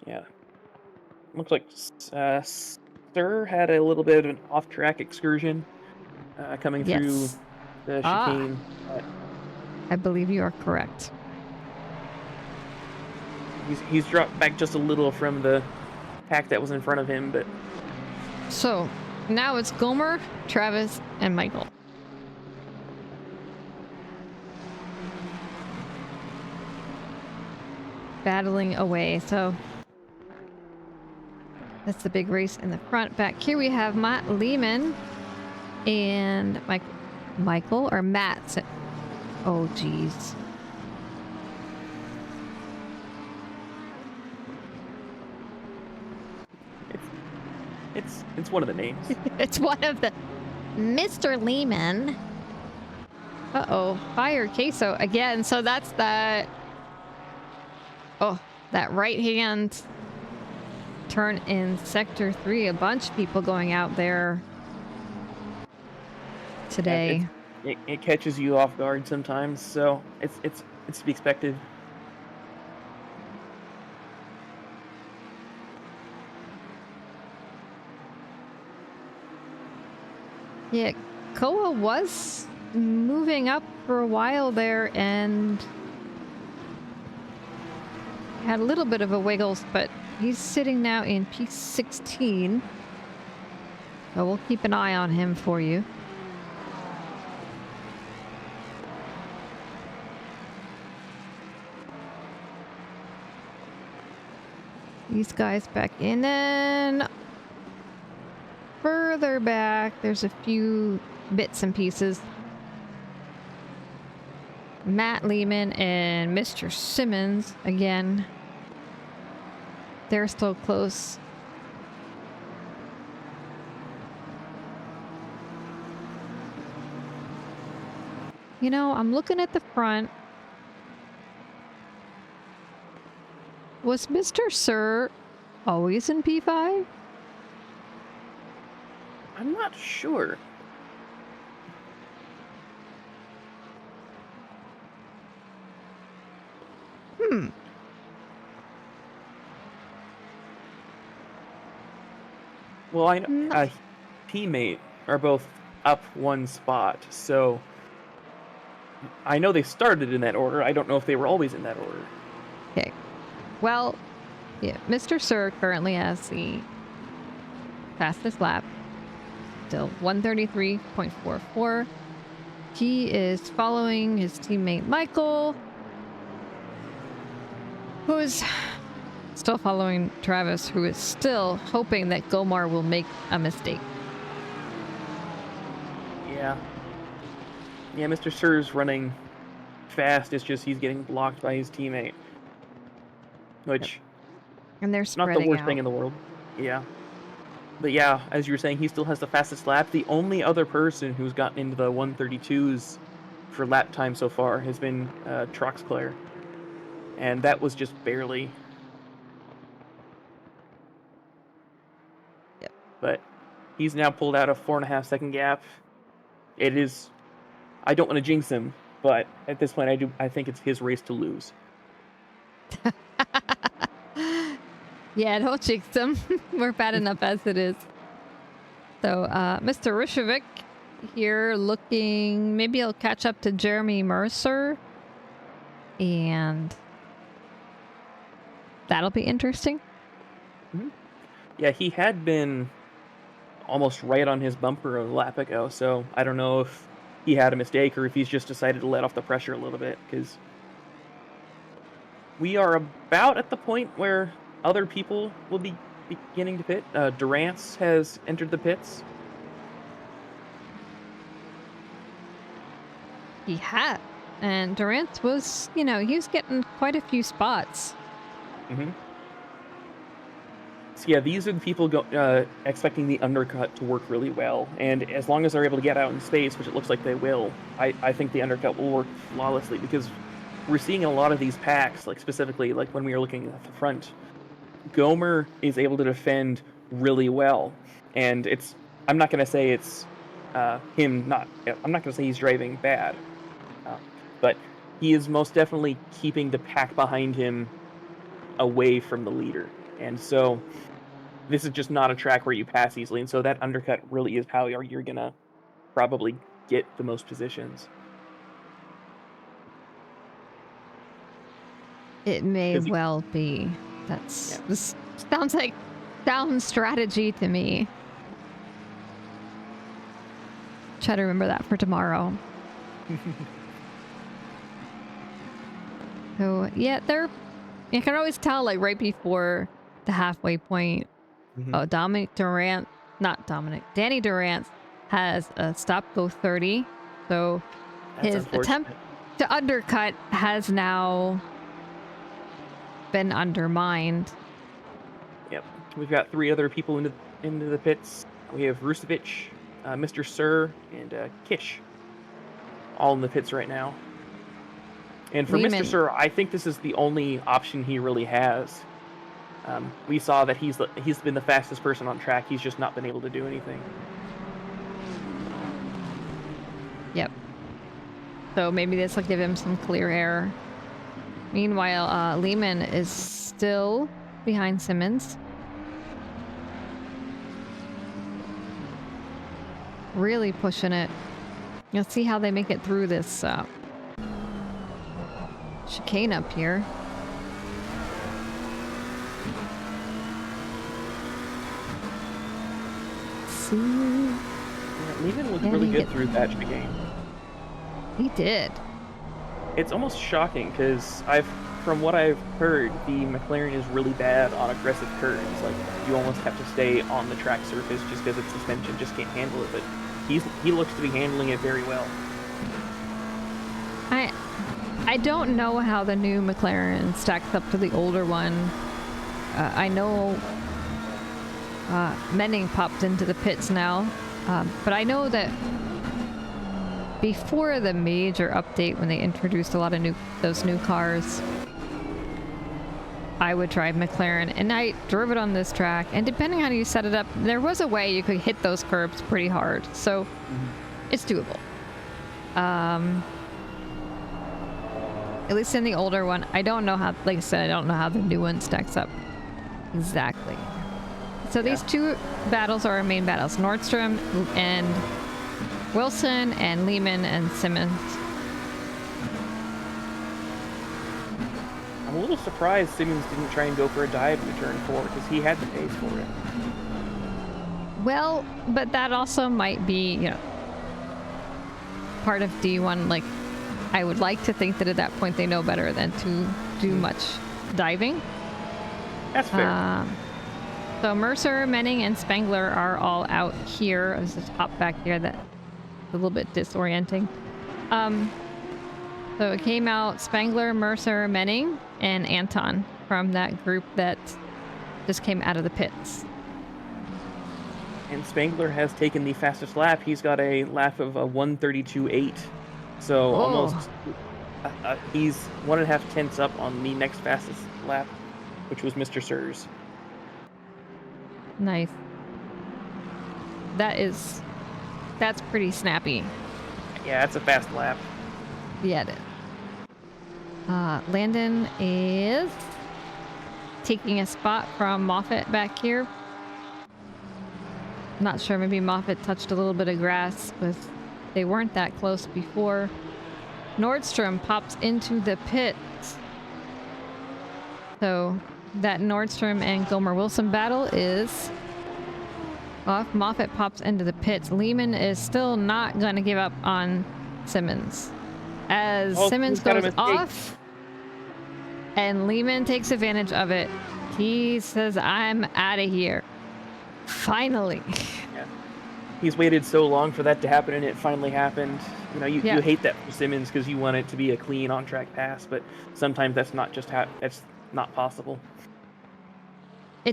Yeah. Looks like Sir had a little bit of an off-track excursion coming through the chicane. I believe you are correct. He's dropped back just a little from the pack that was in front of him, but... So, now it's Gomer, Travis, and Michael. Battling away, so... That's the big race in the front. Back here we have Matt Lehman and Michael, or Matt. Oh, geez. It's one of the names. It's one of the... Mr. Lehman. Uh-oh. Fire queso again. So that's that... Oh, that right-hand turn in Sector 3. A bunch of people going out there today. Yeah, it catches you off guard sometimes, so it's to be expected. Yeah, Koa was moving up for a while there and had a little bit of a wiggles, but he's sitting now in P16. So we'll keep an eye on him for you. These guys back in, and further back, there's a few bits and pieces. Matt Lehman and Mr. Simmons, again. They're still close. You know, I'm looking at the front. Was Mr. Sir always in P5? I'm not sure. Well, I know teammate are both up one spot, so I know they started in that order. I don't know if they were always in that order. Okay. Well, yeah, Mr. Sir currently has the fastest lap. Still 133.44. He is following his teammate Michael, who is still following Travis, who is still hoping that Gomar will make a mistake. Yeah. Yeah, Mr. Sir's running fast. It's just he's getting blocked by his teammate. Which, and they're not spreading the worst out. thing in the world. Yeah. But yeah, as you were saying, he still has the fastest lap. The only other person who's gotten into the 132s for lap time so far has been Troxclair. And that was just barely. but he's now pulled out a 4.5 second gap. It is. I don't want to jinx him, but at this point, I think it's his race to lose. Yeah, don't jinx him. We're bad enough as it is. So, Mr. Rishovic here looking... Maybe he'll catch up to Jeremy Mercer. And... that'll be interesting. Mm-hmm. Yeah, he had been almost right on his bumper a lap ago, so I don't know if he had a mistake or if he's just decided to let off the pressure a little bit, because we are about at the point where other people will be beginning to pit. Durance has entered the pits. He had. And Durant was, he was getting quite a few spots. Mm-hmm. So yeah, these are the people expecting the undercut to work really well, and as long as they're able to get out in space, which it looks like they will, I think the undercut will work flawlessly, because we're seeing a lot of these packs, like specifically like when we were looking at the front, Gomer is able to defend really well, and I'm not going to say it's I'm not going to say he's driving bad, but he is most definitely keeping the pack behind him away from the leader. And so this is just not a track where you pass easily, and so that undercut really is how you're going to probably get the most positions. It may well be. This sounds like sound strategy to me. Try to remember that for tomorrow. So yeah, you can always tell like right before the halfway point. Mm-hmm. Danny Durant has a stop go 30. So his attempt to undercut has now been undermined. Yep. We've got 3 other people into the pits. We have Rusevic, Mr. Sir, and Kish all in the pits right now. And for Mr. Sir, I think this is the only option he really has. We saw that he's been the fastest person on track. He's just not been able to do anything. Yep. So maybe this will give him some clear air. Meanwhile, Lehman is still behind Simmons. Really pushing it. Let's see how they make it through this chicane up here. See. Yeah, Lehman looked really good through that chicane. He did. It's almost shocking because from what I've heard, the McLaren is really bad on aggressive curves. Like, you almost have to stay on the track surface just because its suspension just can't handle it. But he looks to be handling it very well. I don't know how the new McLaren stacks up to the older one. I know Menning popped into the pits now, but I know that before the major update, when they introduced a lot of those new cars, I would drive McLaren, and I drove it on this track, and depending on how you set it up, there was a way you could hit those curbs pretty hard, so it's doable. At least in the older one. I don't know how, like I said, I don't know how the new one stacks up exactly. So these 2 battles are our main battles: Nordstrom and Wilson, and Lehman and Simmons. I'm a little surprised Simmons didn't try and go for a dive in turn 4, because he had the pace for it. Well, but that also might be, part of D1. Like, I would like to think that at that point they know better than to do much diving. That's fair. So Mercer, Menning, and Spengler are all out here. There's this hop back here that's a little bit disorienting. So it came out Spengler, Mercer, Menning, and Anton from that group that just came out of the pits. And Spengler has taken the fastest lap. He's got a lap of a 1:32.8. So almost he's 1.5 tenths up on the next fastest lap, which was Mr. Sir's. Nice. that's pretty snappy. Yeah, it's a fast lap. Yeah, it is. Landon is taking a spot from Moffat back here. Not sure, maybe Moffat touched a little bit of grass, but they weren't that close before. Nordstrom pops into the pits. So that Nordstrom and Gomer Wilson battle is off. Moffat pops into the pits. Lehman is still not going to give up on Simmons. As Simmons goes off and Lehman takes advantage of it. He says, I'm out of here. Finally. Yeah. He's waited so long for that to happen, and it finally happened. You know, you hate that for Simmons because you want it to be a clean on-track pass, but sometimes that's not just that's not possible.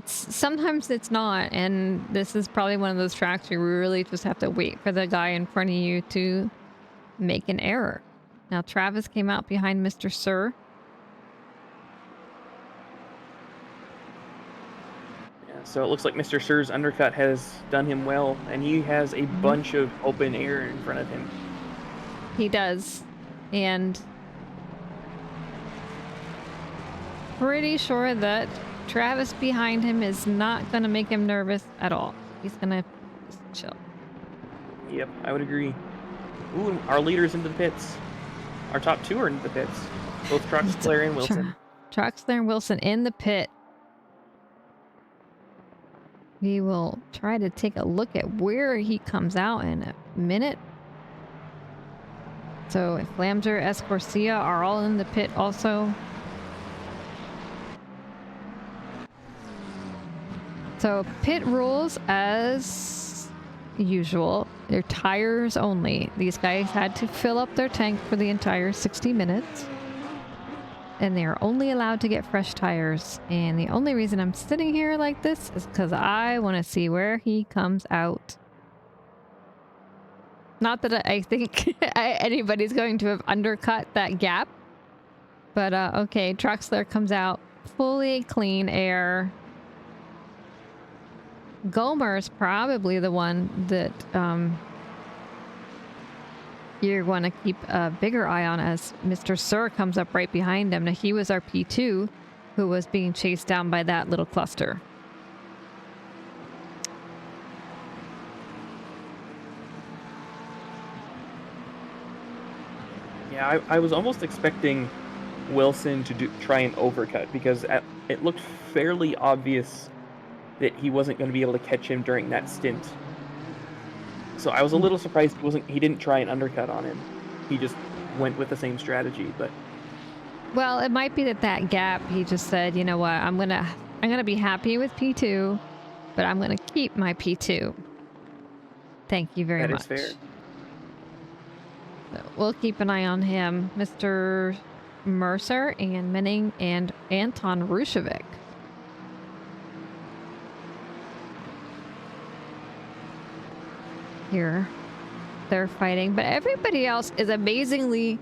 Sometimes it's not, and this is probably one of those tracks where you really just have to wait for the guy in front of you to make an error. Now Travis came out behind Mr. Sir. So it looks like Mr. Sir's undercut has done him well, and he has a bunch of open air in front of him. He does. And pretty sure that Travis behind him is not going to make him nervous at all. He's going to just chill. Yep, I would agree. Ooh, our leader's into the pits. Our top two are into the pits. Both Troxler and Wilson. Troxler and Wilson in the pit. We will try to take a look at where he comes out in a minute. So if Flamger, Escorcia are all in the pit also. So pit rules as usual. They're tires only. These guys had to fill up their tank for the entire 60 minutes. And they are only allowed to get fresh tires. And the only reason I'm sitting here like this is because I want to see where he comes out. Not that I think anybody's going to have undercut that gap. But okay, Troxler comes out fully clean air. Gomer's probably the one that you're going to keep a bigger eye on as Mr. Sir comes up right behind him. Now, he was our P2 who was being chased down by that little cluster. Yeah, I was almost expecting Wilson to try an overcut because it looked fairly obvious that he wasn't going to be able to catch him during that stint. So I was a little surprised he didn't try an undercut on him. He just went with the same strategy, but well, it might be that gap he just said, you know what, I'm going to be happy with P2, but I'm going to keep my P2. Thank you very much. That is fair. So we'll keep an eye on him. Mr. Mercer and Menning and Anton Rushevic. Here they're fighting, but everybody else is amazingly,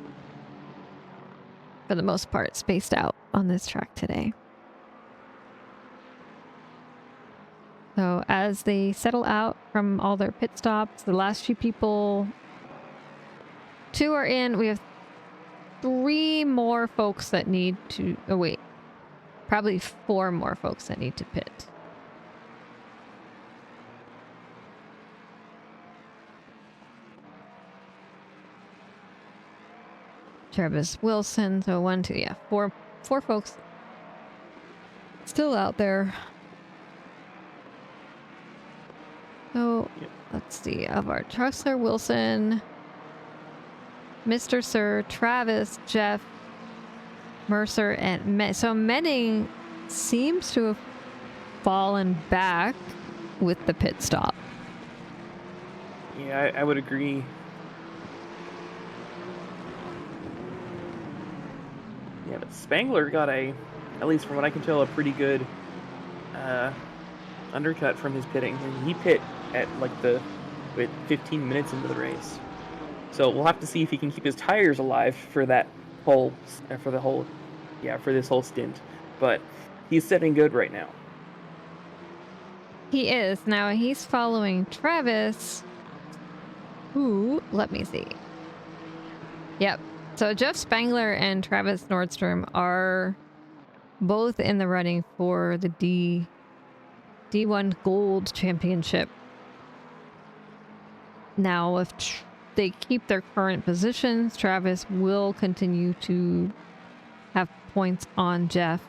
for the most part, spaced out on this track today. So as they settle out from all their pit stops, the last few people, 2 are in. We have 3 more folks that need to, oh wait, probably 4 more folks that need to pit. Travis Wilson, so 1, 2, yeah, 4 folks still out there. So let's see, of our Troxler, Wilson, Mr. Sir, Travis, Jeff, Mercer, and so Menning seems to have fallen back with the pit stop. Yeah, I would agree. Yeah, but Spangler got at least from what I can tell, a pretty good undercut from his pitting. He pit at like 15 minutes into the race. So we'll have to see if he can keep his tires alive for this whole stint. But he's setting good right now. He is. Now he's following Travis, who, let me see. Yep. So Jeff Spangler and Travis Nordstrom are both in the running for the D1 Gold Championship. Now, if they keep their current positions, Travis will continue to have points on Jeff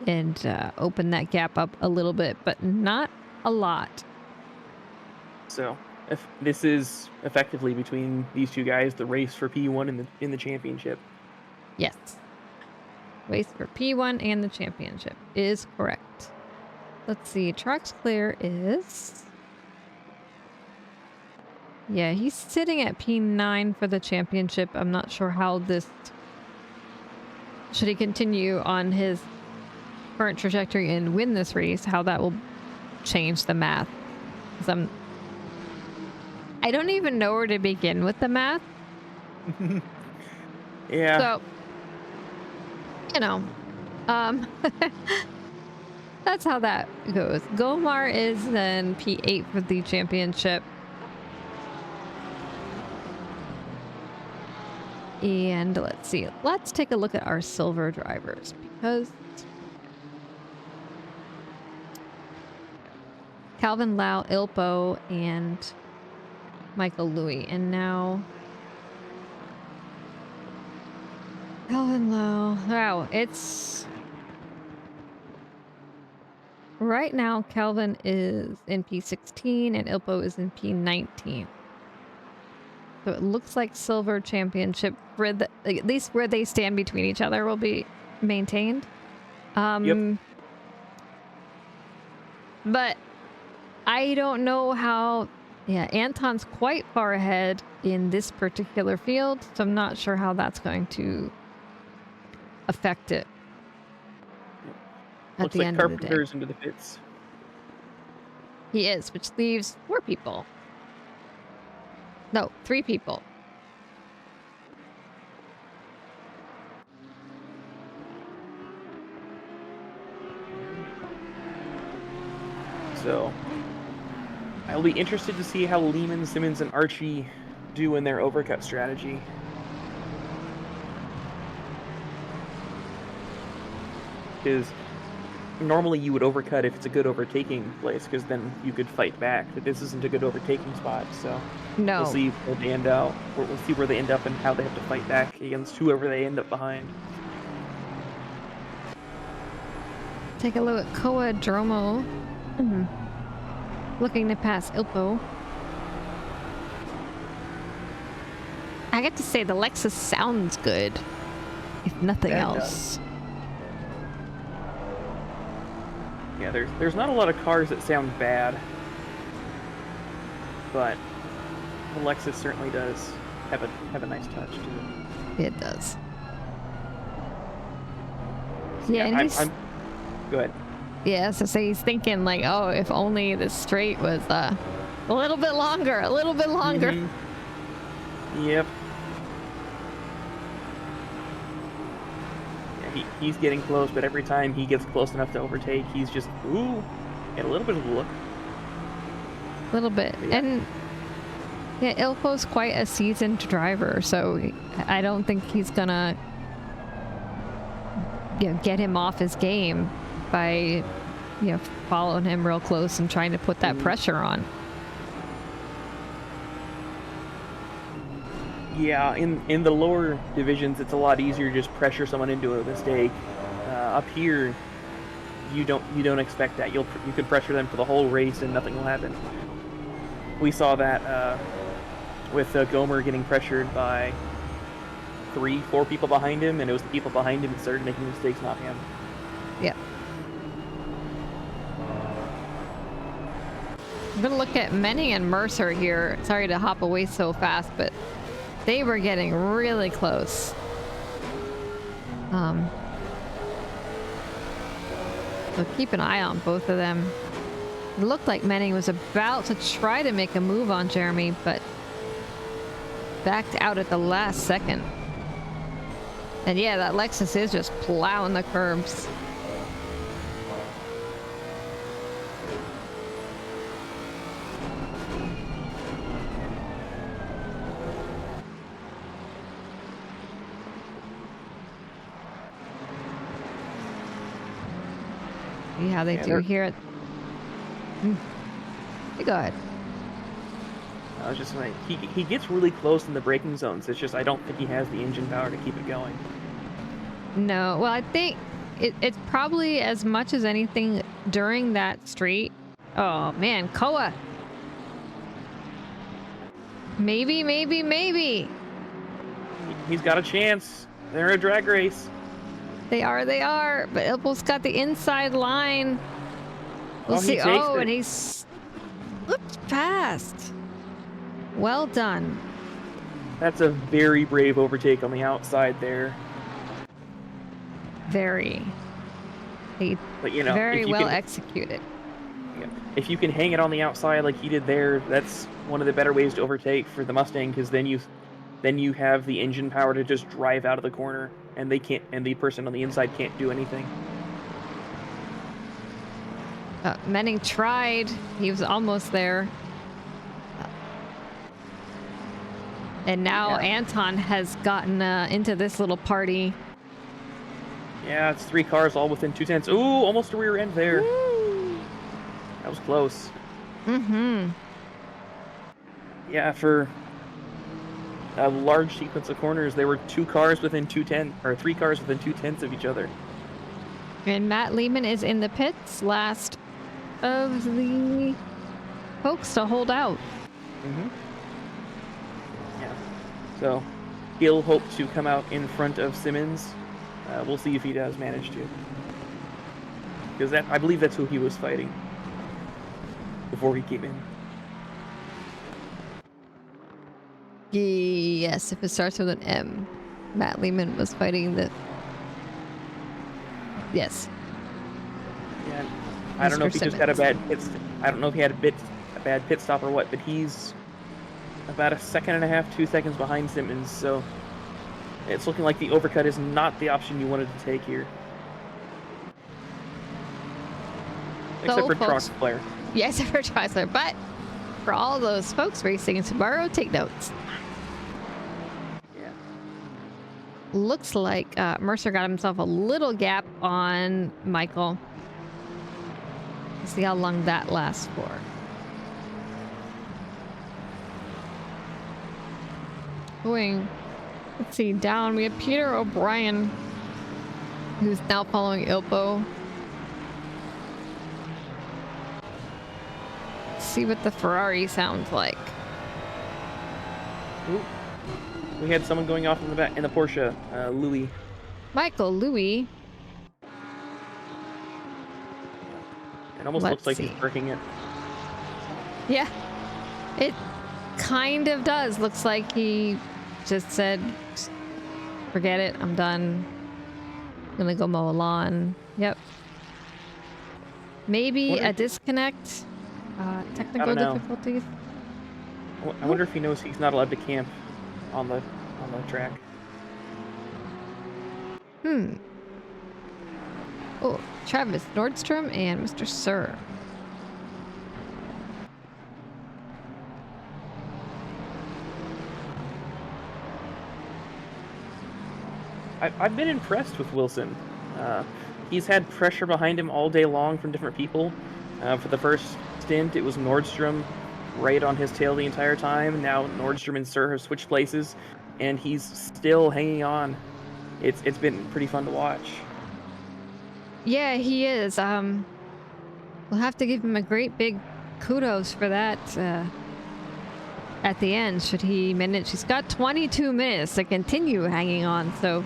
and open that gap up a little bit, but not a lot. So, if this is effectively between these two guys, the race for P1 in the championship. Yes. Race for P1 and the championship is correct. Let's see. Trucks clear is... Yeah, he's sitting at P9 for the championship. I'm not sure how this... Should he continue on his current trajectory and win this race, how that will change the math. 'Cause I don't even know where to begin with the math. Yeah. So, you know, that's how that goes. Gomar is then P8 for the championship. And let's see. Let's take a look at our silver drivers because Calvin Lau, Ilpo, and Michael Louis. And now Calvin Lau. Wow, it's right now Calvin is in P16 and Ilpo is in P19. So it looks like silver championship for at least where they stand between each other will be maintained. Yep. But I don't know how. Yeah, Anton's quite far ahead in this particular field, so I'm not sure how that's going to affect it. At Looks the like end of the day. Carpenter's into the pits. He is, which leaves 4 people. No, 3 people. So I'll be interested to see how Lehman, Simmons, and Archie do in their overcut strategy. Because normally you would overcut if it's a good overtaking place, because then you could fight back. But this isn't a good overtaking spot, so No. we'll see where they end out. We'll see where they end up and how they have to fight back against whoever they end up behind. Take a look at Koa Dromo. Looking to pass Ilpo. I get to say the Lexus sounds good, if nothing Yeah, it else. Yeah, there's not a lot of cars that sound bad, but the Lexus certainly does have a nice touch to it. It does. Yeah, and he's... Go ahead. Yeah, so say he's thinking like, oh, if only this straight was a little bit longer, a little bit longer. Yep. Yeah, he's getting close, but every time he gets close enough to overtake, he's just, ooh, get a little bit of a look. A little bit. Yeah. And yeah, Ilpo's quite a seasoned driver, so I don't think he's gonna get him off his game by following him real close and trying to put that pressure on. Yeah, in the lower divisions, it's a lot easier to just pressure someone into a mistake. Up here, you don't expect that. You could pressure them for the whole race and nothing will happen. We saw that with Gomer getting pressured by 3-4 people behind him, and it was the people behind him that started making mistakes, not him. Yeah. I'm gonna look at Menning and Mercer here. Sorry to hop away so fast, but they were getting really close. So keep an eye on both of them. It looked like Menning was about to try to make a move on Jeremy, but backed out at the last second. And yeah, that Lexus is just plowing the curbs. See how they Yeah, do they're- here. You go ahead. I was just saying, he gets really close in the braking zones. It's just I don't think he has the engine power to keep it going. No, well, I think it's probably as much as anything during that straight. Oh man, Koa. Maybe. He's got a chance. They're in a drag race. They are. But Ilpo's got the inside line. We'll Oh, he see. takes Oh, it. and he slipped past. Well done. That's a very brave overtake on the outside there. Very. But you know, Very if you well can, executed. if you can hang it on the outside like he did there, that's one of the better ways to overtake for the Mustang, because then you have the engine power to just drive out of the corner, and the person on the inside can't do anything. Menning tried. He was almost there. And now Yeah. Anton has gotten into this little party. Yeah, it's 3 cars all within 2/10. Ooh, almost a rear end there. That was close. Mm-hmm. Yeah, for a large sequence of corners, there were 2 cars within 2/10, or 3 cars within 2/10 of each other. And Matt Lehman is in the pits, last of the folks to hold out. Yeah. So he'll hope to come out in front of Simmons. We'll see if he does manage to. Because I believe that's who he was fighting before he came in. Yes, if it starts with an M. Matt Lehman was fighting the... Yes. Yeah. I don't know if he Mr. just got a Simmons. bad pit. I don't know if he had a bad pit stop or what, but he's about 1.5 seconds, 2 seconds behind Simmons. So it's looking like the overcut is not the option you wanted to take here. Except for folks- Truck Player. Yes, for Chrysler. But for all those folks racing tomorrow, take notes. Yeah. Looks like Mercer got himself a little gap on Michael. Let's see how long that lasts for. Going, let's see, down we have Peter O'Brien, who's now following Ilpo. Let's see what the Ferrari sounds like. Ooh. We had someone going off in the back in the Porsche, Louis. Michael Louis. It almost Let's looks like see. he's breaking it. Yeah, it kind of does. Looks like he just said, forget it, I'm done. Gonna go mow a lawn. Yep. Maybe Wonder a if- disconnect. Technical know. difficulties. I wonder if he knows he's not allowed to camp on the track. Oh, Travis Nordstrom and Mr. Sir. I've been impressed with Wilson. He's had pressure behind him all day long from different people. For the first stint, it was Nordstrom right on his tail the entire time. Now Nordstrom and Sir have switched places, and he's still hanging on. It's been pretty fun to watch. Yeah, he is. We'll have to give him a great big kudos for that at the end, should he manage. He's got 22 minutes to continue hanging on, so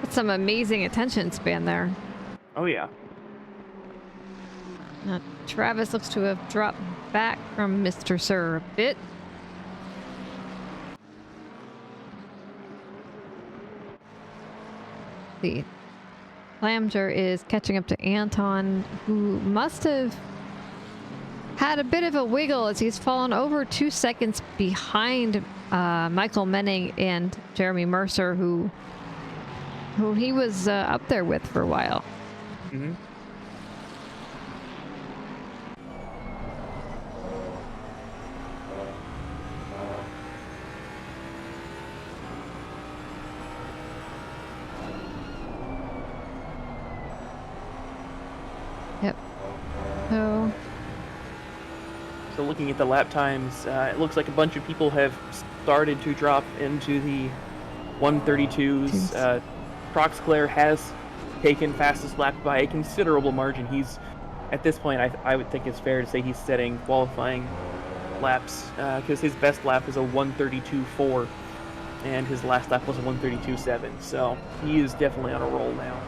that's some amazing attention span there. Oh yeah. Now, Travis looks to have dropped back from Mr. Sir a bit. The Flamger is catching up to Anton, who must have had a bit of a wiggle as he's fallen over 2 seconds behind Michael Menning and Jeremy Mercer, who he was up there with for a while. Mm-hmm. So looking at the lap times, it looks like a bunch of people have started to drop into the 132s. Proxclair has taken fastest lap by a considerable margin. He's, at this point, I would think it's fair to say he's setting qualifying laps, because his best lap is a 132.4, and his last lap was a 132.7. So he is definitely on a roll now.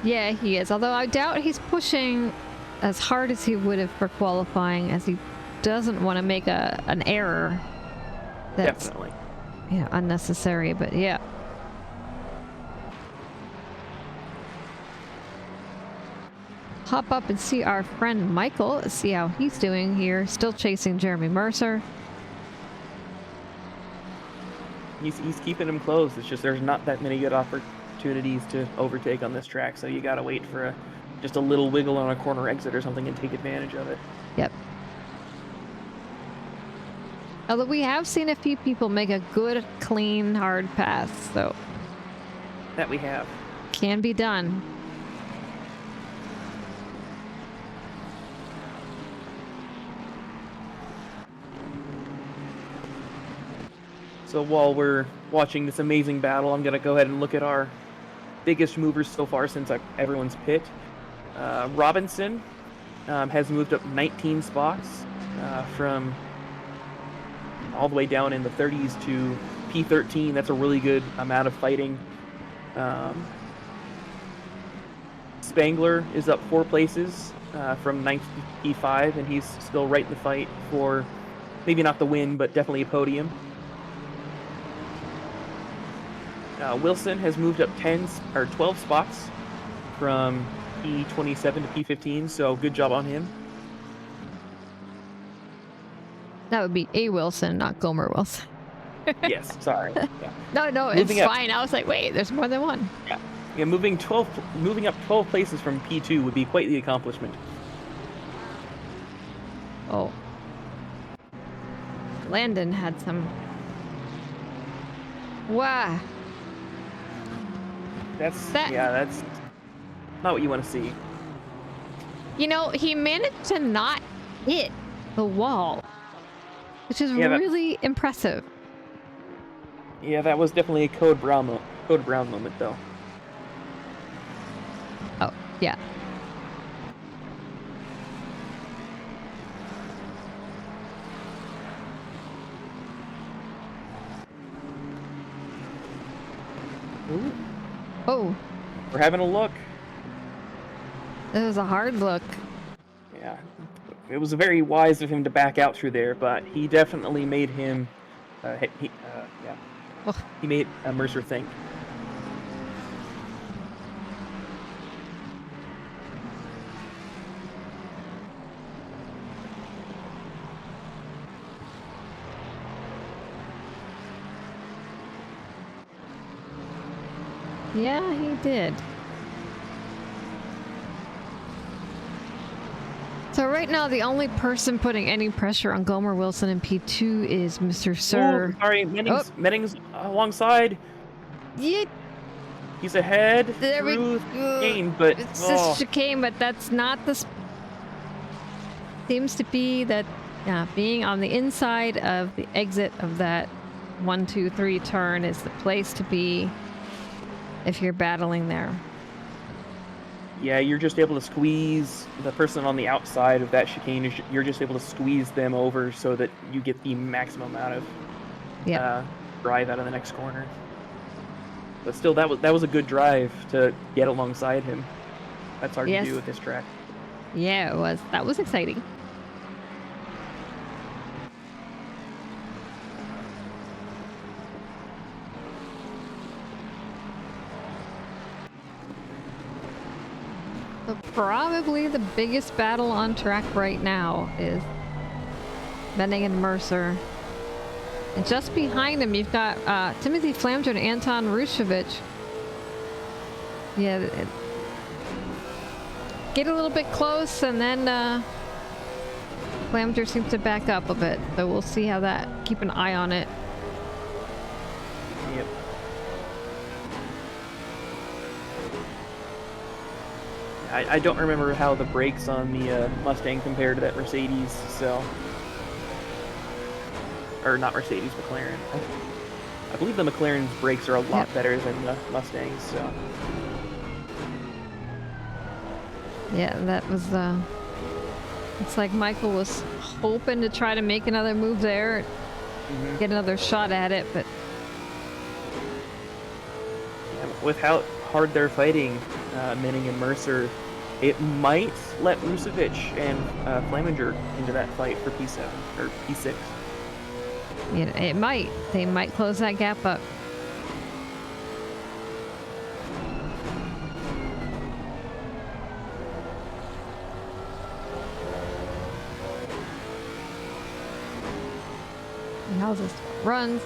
Yeah, he is. Although I doubt he's pushing as hard as he would have for qualifying, as he doesn't want to make an error that's Definitely. unnecessary. But yeah. Hop up and see our friend Michael, see how he's doing here. Still chasing Jeremy Mercer. He's keeping him close. It's just there's not that many good opportunities to overtake on this track, so you gotta wait for just a little wiggle on a corner exit or something and take advantage of it. Yep. Although we have seen a few people make a good, clean, hard pass, so That we have. can be done. So while we're watching this amazing battle, I'm gonna go ahead and look at our biggest movers so far since everyone's pit. Robinson has moved up 19 spots from all the way down in the 30s to P13. That's a really good amount of fighting. Spangler is up 4 places from 9th to P5, and he's still right in the fight for maybe not the win, but definitely a podium. Wilson has moved up 12 spots from P27 to P15, so good job on him. That would be a Wilson, not Gomer Wilson. Yes, sorry. Yeah. No, it's Moving up. fine. I was like, wait, there's more than one. Yeah, moving up 12 places from P2 would be quite the accomplishment. Oh. Landon had some... Wow. That's not what you want to see. You know, he managed to not hit the wall, which is Yeah, really impressive. Yeah, that was definitely a Code Brown moment, though. Oh, yeah. Ooh. Oh, We're having a look. this was a hard look. Yeah, it was very wise of him to back out through there, but he definitely made him. Ugh. He made Mercer think. Yeah, he did. So right now, the only person putting any pressure on Gomer Wilson in P2 is Mr. Sir. Oh, sorry, Menning's alongside. Yeah, He's ahead there we through go. chicane, but It's just chicane, but that's not the... Seems to be that being on the inside of the exit of that 1, 2, 3 turn is the place to be if you're battling there. yeah, you're just able to squeeze the person on the outside of that chicane. You're just able to squeeze them over so that you get the maximum amount of drive out of the next corner. But still, that was a good drive to get alongside him. That's hard to do at this track. Yeah, it was. That was exciting. So probably the biggest battle on track right now is Benning and Mercer. And just behind him, you've got Timothy Flamger and Anton Rushevich. Yeah, get a little bit close, and then Flamger seems to back up a bit. So we'll see how that. Keep an eye on it. Yep. I don't remember how the brakes on the Mustang compare to that Mercedes, so... Or not Mercedes, McLaren. I believe the McLaren's brakes are a lot better than the Mustangs, so... Yeah, that was, it's like Michael was hoping to try to make another move there, get another shot at it, but... Yeah, with how hard they're fighting, Minning and Mercer, it might let Rusevic and Flaminger into that fight for P7, or P6. Yeah, it might. They might close that gap up. And how's this runs?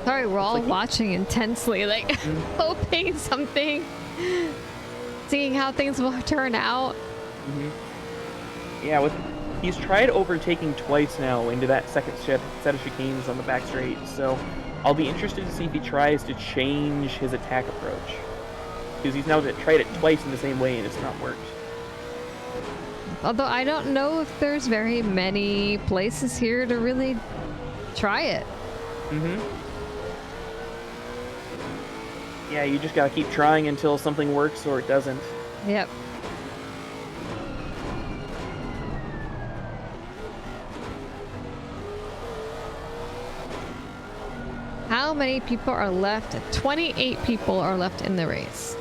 Sorry, we're all watching intensely, like hoping something, seeing how things will turn out. Yeah, he's tried overtaking twice now into that second set of chicanes on the back straight, so I'll be interested to see if he tries to change his attack approach. Because he's now tried it twice in the same way and it's not worked. Although I don't know if there's very many places here to really try it. Yeah, you just gotta keep trying until something works or it doesn't. Yep. How many people are left? 28 people are left in the race.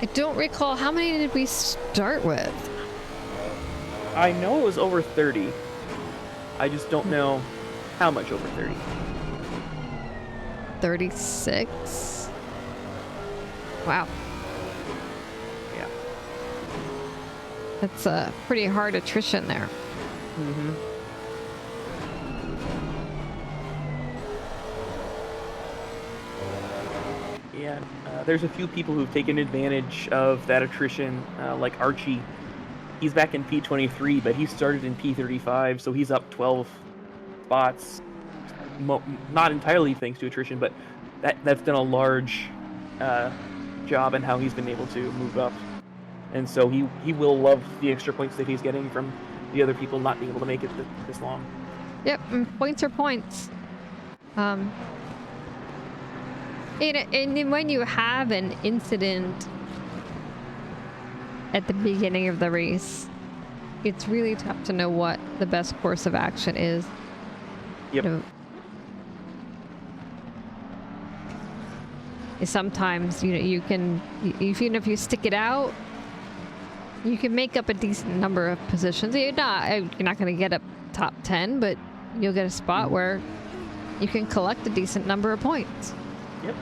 I don't recall, how many did we start with? I know it was over 30. I just don't know how much over 30. 36? Wow. Yeah. That's a pretty hard attrition there. Yeah, there's a few people who've taken advantage of that attrition, like Archie. He's back in P23, but he started in P35, so he's up 12 spots. Not entirely thanks to attrition, but that's done a large job in how he's been able to move up. And so he will love the extra points that he's getting from the other people not being able to make it this long. Yep, and points are points. And then when you have an incident at the beginning of the race, it's really tough to know what the best course of action is. Yep. Sometimes, you can, even if you stick it out, you can make up a decent number of positions. You're not going to get up top 10, but you'll get a spot where you can collect a decent number of points. Yep.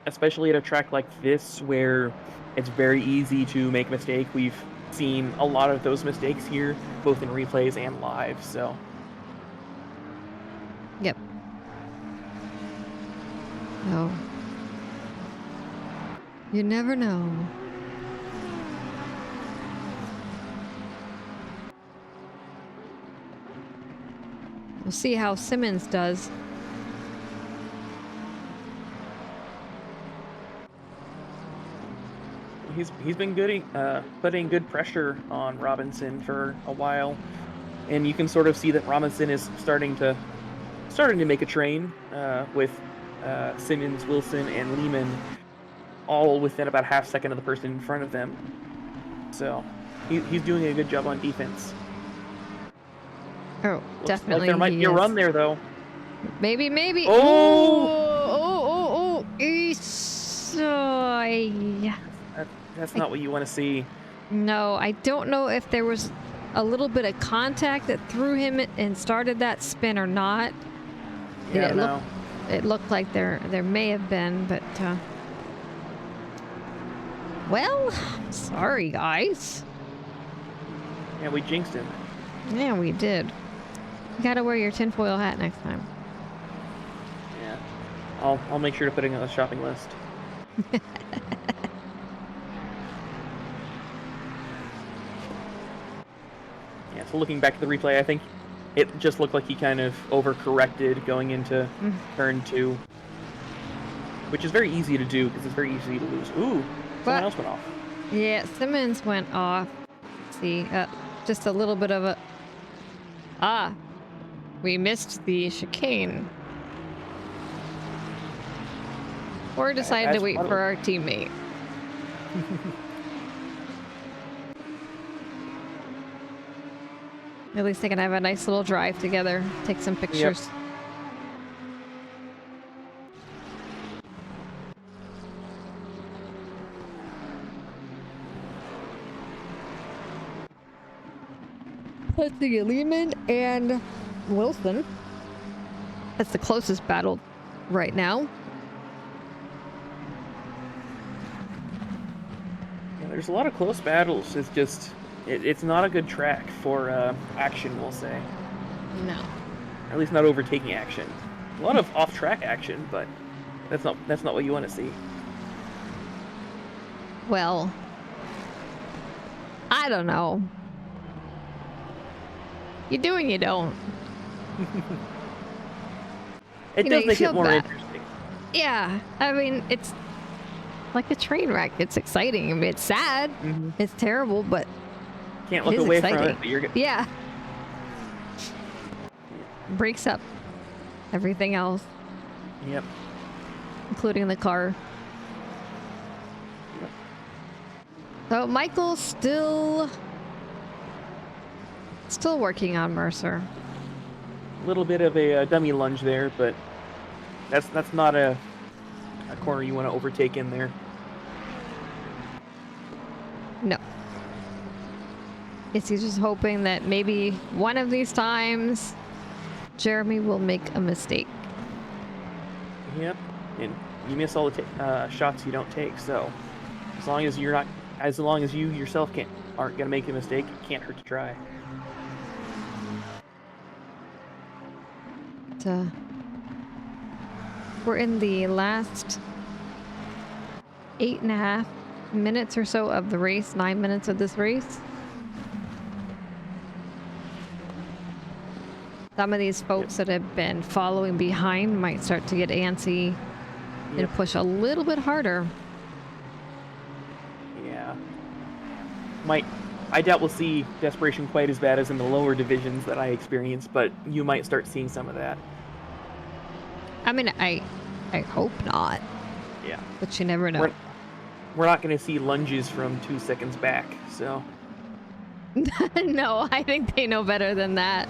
Especially at a track like this where it's very easy to make a mistake. We've seen a lot of those mistakes here, both in replays and live, so. Yep. No. You never know. We'll see how Simmons does. He's been good, putting good pressure on Robinson for a while, and you can sort of see that Robinson is starting to make a train with Simmons, Wilson, and Lehman all within about half second of the person in front of them. So he's doing a good job on defense. Oh, Looks definitely. like there might be a run there, though. Maybe. Oh! Yeah. That's not what you want to see. No, I don't know if there was a little bit of contact that threw him and started that spin or not. Yeah, it looked like there may have been, but well, sorry guys. Yeah, we jinxed him. Yeah, we did. You gotta wear your tinfoil hat next time. Yeah. I'll make sure to put it on the shopping list. Yeah, so looking back at the replay, I think it just looked like he kind of overcorrected going into turn 2. Which is very easy to do, because it's very easy to lose. Ooh, someone else went off. Yeah, Simmons went off. Let's see, just a little bit of a... Ah, we missed the chicane. Or decided to wait for our teammate. At least they can have a nice little drive together, take some pictures. Yep. Let's see, Lehman and Wilson. That's the closest battle right now. Yeah, there's a lot of close battles. It's just, it's not a good track for action, we'll say. No. At least not overtaking action. A lot of off-track action, but that's not what you want to see. Well, I don't know. You do and you don't. It does make it more bad. interesting. Yeah, I mean, it's like a train wreck. It's exciting. I mean, it's sad. It's terrible, but Can't look it is away exciting. from it, but you're good. Yeah. Breaks up everything else, Yep. including the car. Yep. So Michael's still working on Mercer. A little bit of a dummy lunge there, but that's not a corner you want to overtake in there. No. Guess he's just hoping that maybe one of these times Jeremy will make a mistake. Yep. And you miss all the shots you don't take, so as long as you yourself aren't gonna make a mistake, it can't hurt to try. We're in the last 8.5 minutes or so of the race, 9 minutes of this race. Some of these folks that have been following behind might start to get antsy and push a little bit harder. Yeah. I doubt we'll see desperation quite as bad as in the lower divisions that I experienced, but you might start seeing some of that. I mean, I hope not. Yeah. But you never know. We're not going to see lunges from 2 seconds back, so. No, I think they know better than that.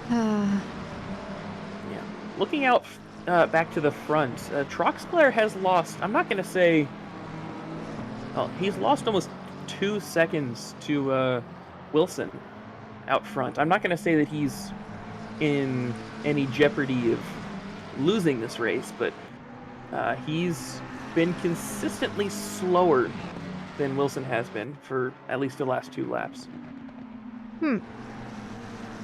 Yeah. Looking out back to the front, Troxclair has lost, I'm not going to say, well, he's lost almost 2 seconds to Wilson out front. I'm not going to say that he's in any jeopardy of losing this race, but he's been consistently slower than Wilson has been for at least the last 2 laps.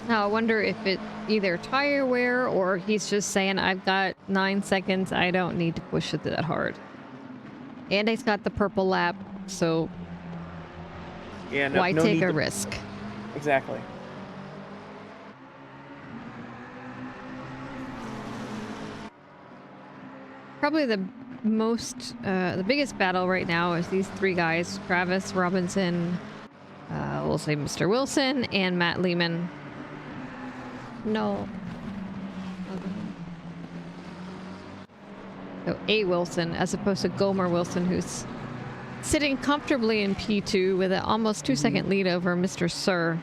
Now I wonder if it's either tire wear or he's just saying, I've got 9 seconds, I don't need to push it that hard. And he's got the purple lap, so Yeah, no, why no take need a to- risk? Exactly. Probably the biggest battle right now is these 3 guys, Travis Robinson, we'll say Mr. Wilson, and Matt Lehman. No. So A. Wilson, as opposed to Gomer Wilson, who's sitting comfortably in P2 with an almost 2-second lead over Mr. Sir.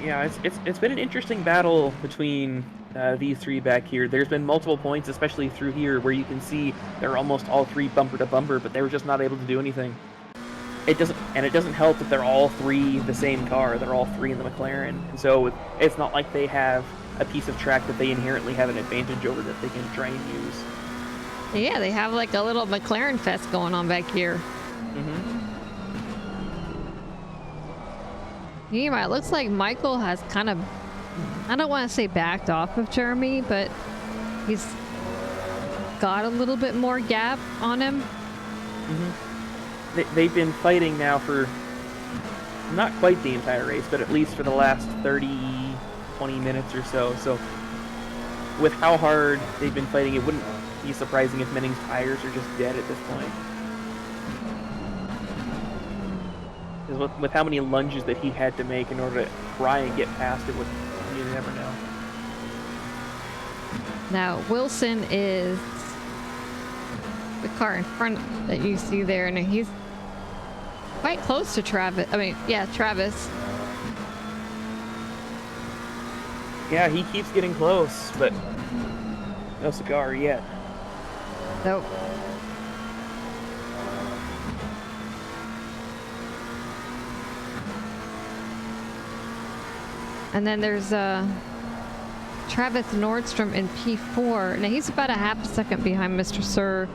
Yeah, it's been an interesting battle between these 3 back here. There's been multiple points, especially through here, where you can see they're almost all 3 bumper to bumper, but they were just not able to do anything. It doesn't help that they're all 3 the same car. They're all 3 in the McLaren, and so it's not like they have a piece of track that they inherently have an advantage over that they can try and use. Yeah, they have like a little McLaren fest going on back here. Meanwhile, it looks like Michael has kind of, I don't want to say backed off of Jeremy, but he's got a little bit more gap on him. They've been fighting now for not quite the entire race, but at least for the last 30, 20 minutes or so. So with how hard they've been fighting, it wouldn't be surprising if Menning's tires are just dead at this point. 'Cause with how many lunges that he had to make in order to try and get past it, you never know. Now, Wilson is the car in front that you see there, and he's quite close to Travis. I mean, yeah, Travis. Yeah, he keeps getting close, but no cigar yet. Nope. And then there's Travis Nordstrom in P4. Now he's about a half a second behind Mr. Sir,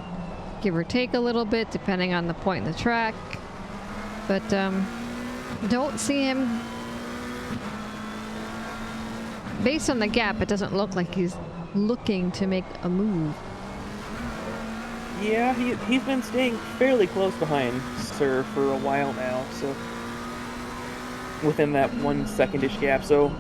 give or take a little bit, depending on the point in the track. But don't see him. Based on the gap, it doesn't look like he's looking to make a move. Yeah, he's been staying fairly close behind Sir for a while now, so within that 1 second-ish gap. So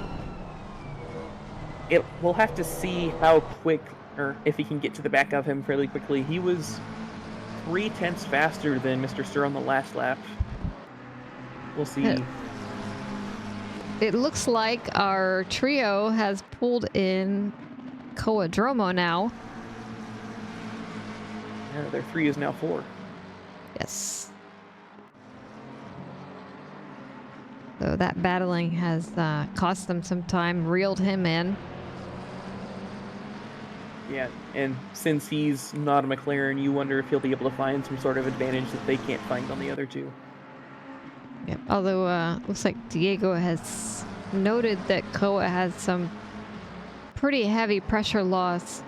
we'll have to see how quick, or if he can get to the back of him fairly quickly. He was 0.3 faster than Mr. Sir on the last lap. We'll see. It looks like our trio has pulled in Coadromo now. Yeah, their 3 is now 4. Yes. So that battling has cost them some time, reeled him in. Yeah, and since he's not a McLaren, you wonder if he'll be able to find some sort of advantage that they can't find on the other 2. Yep. Although, looks like Diego has noted that Koa has some pretty heavy pressure loss.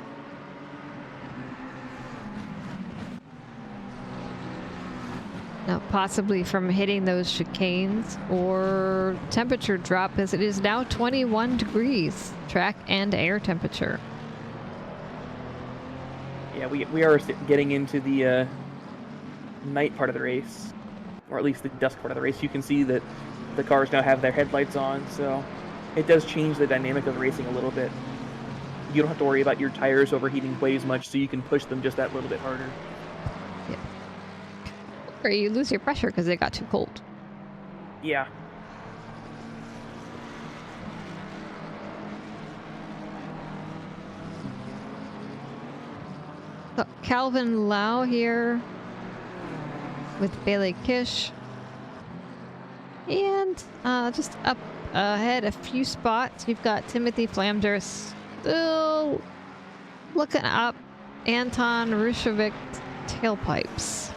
Now, possibly from hitting those chicanes or temperature drop, as it is now 21 degrees, track and air temperature. Yeah, we are getting into the night part of the race, or at least the dusk part of the race. You can see that the cars now have their headlights on, so it does change the dynamic of the racing a little bit. You don't have to worry about your tires overheating quite as much, so you can push them just that little bit harder. Yeah. Or you lose your pressure because it got too cold. Yeah. So Calvin Lau here with Bailey Kish. And just up ahead a few spots, you've got Timothy Flamder still looking up Anton Rushovic's tailpipes.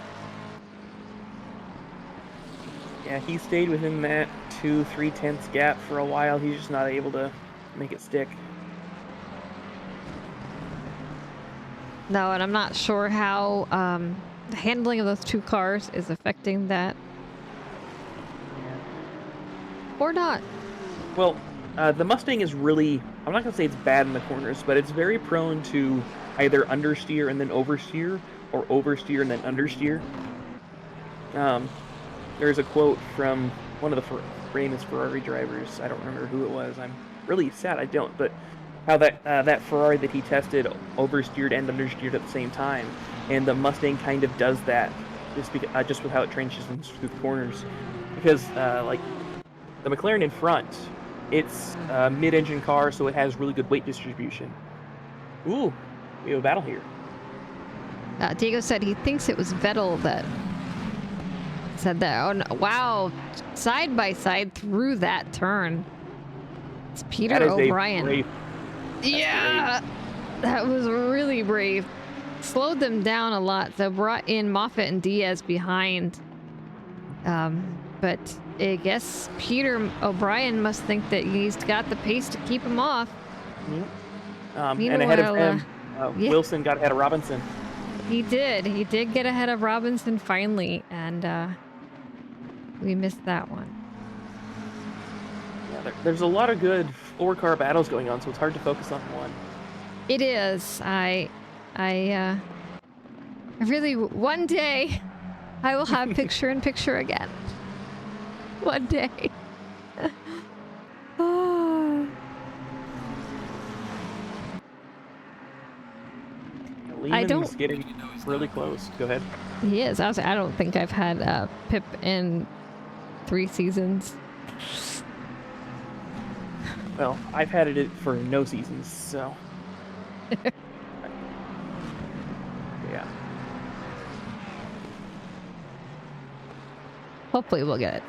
Yeah, he stayed within that 2-3 gap for a while. He's just not able to make it stick. No, and I'm not sure how the handling of those 2 cars is affecting that. Yeah. Or not. Well, the Mustang is really, I'm not going to say it's bad in the corners, but it's very prone to either understeer and then oversteer, or oversteer and then understeer. There's a quote from one of the famous Ferrari drivers. I don't remember who it was. I'm really sad I don't, but how that Ferrari that he tested oversteered and understeered at the same time, and the Mustang kind of does that just with how it transitions through the corners, because like the McLaren in front, it's a mid-engine car, so it has really good weight distribution. Ooh, we have a battle here. Diego said he thinks it was Vettel that said that. Oh, no. Wow, side by side through that turn. It's Peter O'Brien. Yeah, that was really brave. Slowed them down a lot. So brought in Moffitt and Diaz behind. But I guess Peter O'Brien must think that he's got the pace to keep him off. And ahead of him, yeah. Wilson got ahead of Robinson. He did. He did get ahead of Robinson finally, and we missed that one. Yeah, there's a lot of good 4-car battles going on, so it's hard to focus on one. It is. I really, one day, I will have picture in picture again. One day. Oh. Lehman's getting really close. Go ahead. He is. I don't think I've had Pip in 3 seasons. Well, I've had it for no seasons, so. Yeah. Hopefully we'll get it.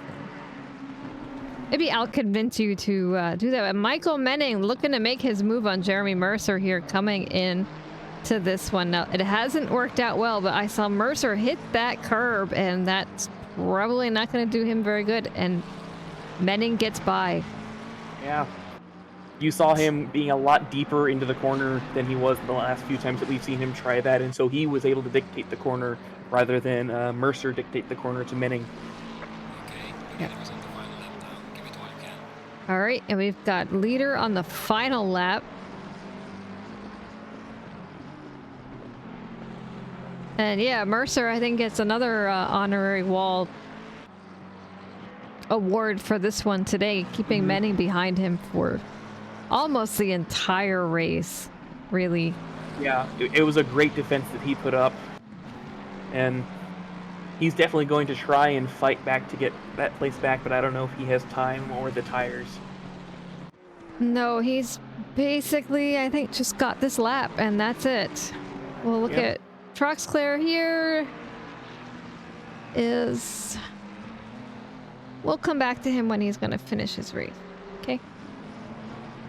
Maybe I'll convince you to do that. Michael Menning looking to make his move on Jeremy Mercer here, coming in to this one. Now, it hasn't worked out well, but I saw Mercer hit that curb, and that's probably not going to do him very good. And Menning gets by. Yeah. You saw him being a lot deeper into the corner than he was the last few times that we've seen him try that, and so he was able to dictate the corner rather than Mercer dictate the corner to Menning. Yep. All right, and we've got leader on the final lap. And yeah, Mercer, I think, gets another honorary wall award for this one today, keeping Menning behind him for almost the entire race, really. Yeah, it was a great defense that he put up, and he's definitely going to try and fight back to get that place back, but I don't know if he has time or the tires. No, he's basically, I think, just got this lap, and that's it. We'll look at Troxclair here. We'll come back to him when he's going to finish his race. Okay?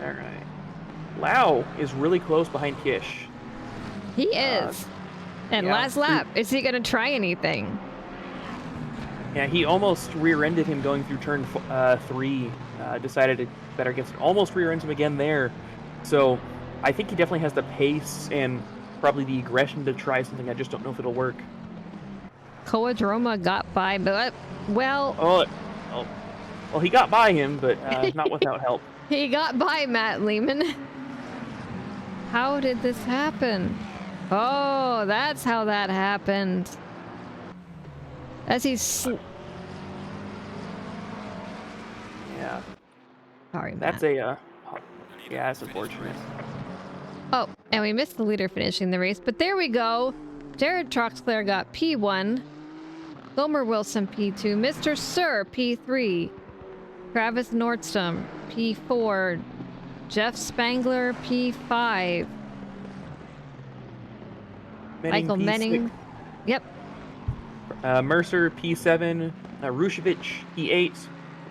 All right. Lau is really close behind Kish. He is. And yeah. last lap, is he going to try anything? Yeah, he almost rear-ended him going through turn 3. Decided to better against it. Almost rear-ends him again there. So I think he definitely has the pace and probably the aggression to try something. I just don't know if it'll work. Koadroma got by, but well... Well, he got by him, but not without help. He got by Matt Lehman. How did this happen? Oh, that's how that happened. As he's... Yeah. Sorry, Matt. That's a... yeah, that's unfortunate. Oh, and we missed the leader finishing the race, but there we go. Jared Troxclair got P1. Gomer Wilson P2. Mr. Sir P3. Travis Nordstrom P4. Jeff Spangler P5. Michael Menning. Yep. Mercer P7. Rushevich P8.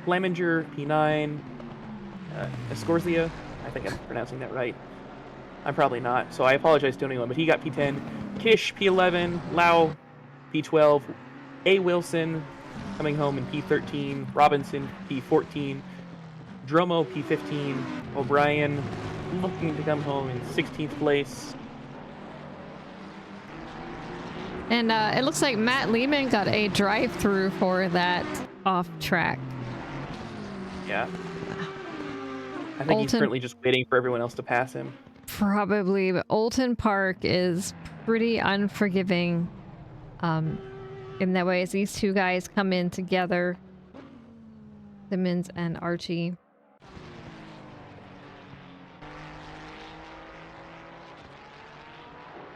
Fleminger P9. Escorzia. I think I'm pronouncing that right. I'm probably not, so I apologize to anyone, but he got P10. Kish P11. Lau P12. A. Wilson coming home in P13. Robinson P14. Dromo P15. O'Brien looking to come home in 16th place. And it looks like Matt Lehman got a drive-through for that off track. Yeah. I think he's currently just waiting for everyone else to pass him. Probably, but Oulton Park is pretty unforgiving in that way, as these two guys come in together, Simmons and Archie.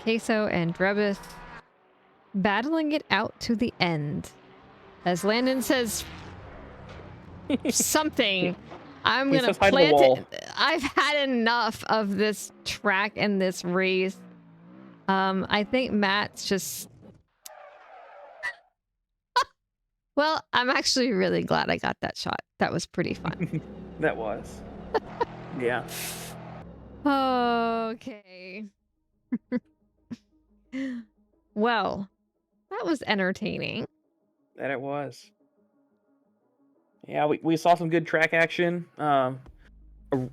Queso and Drebus battling it out to the end. As Landon says something, I'm gonna plant it. I've had enough of this track and this race. I think Matt's just... Well, I'm actually really glad I got that shot. That was pretty fun. That was. Yeah. Okay. Well, that was entertaining. That it was. Yeah, we saw some good track action. A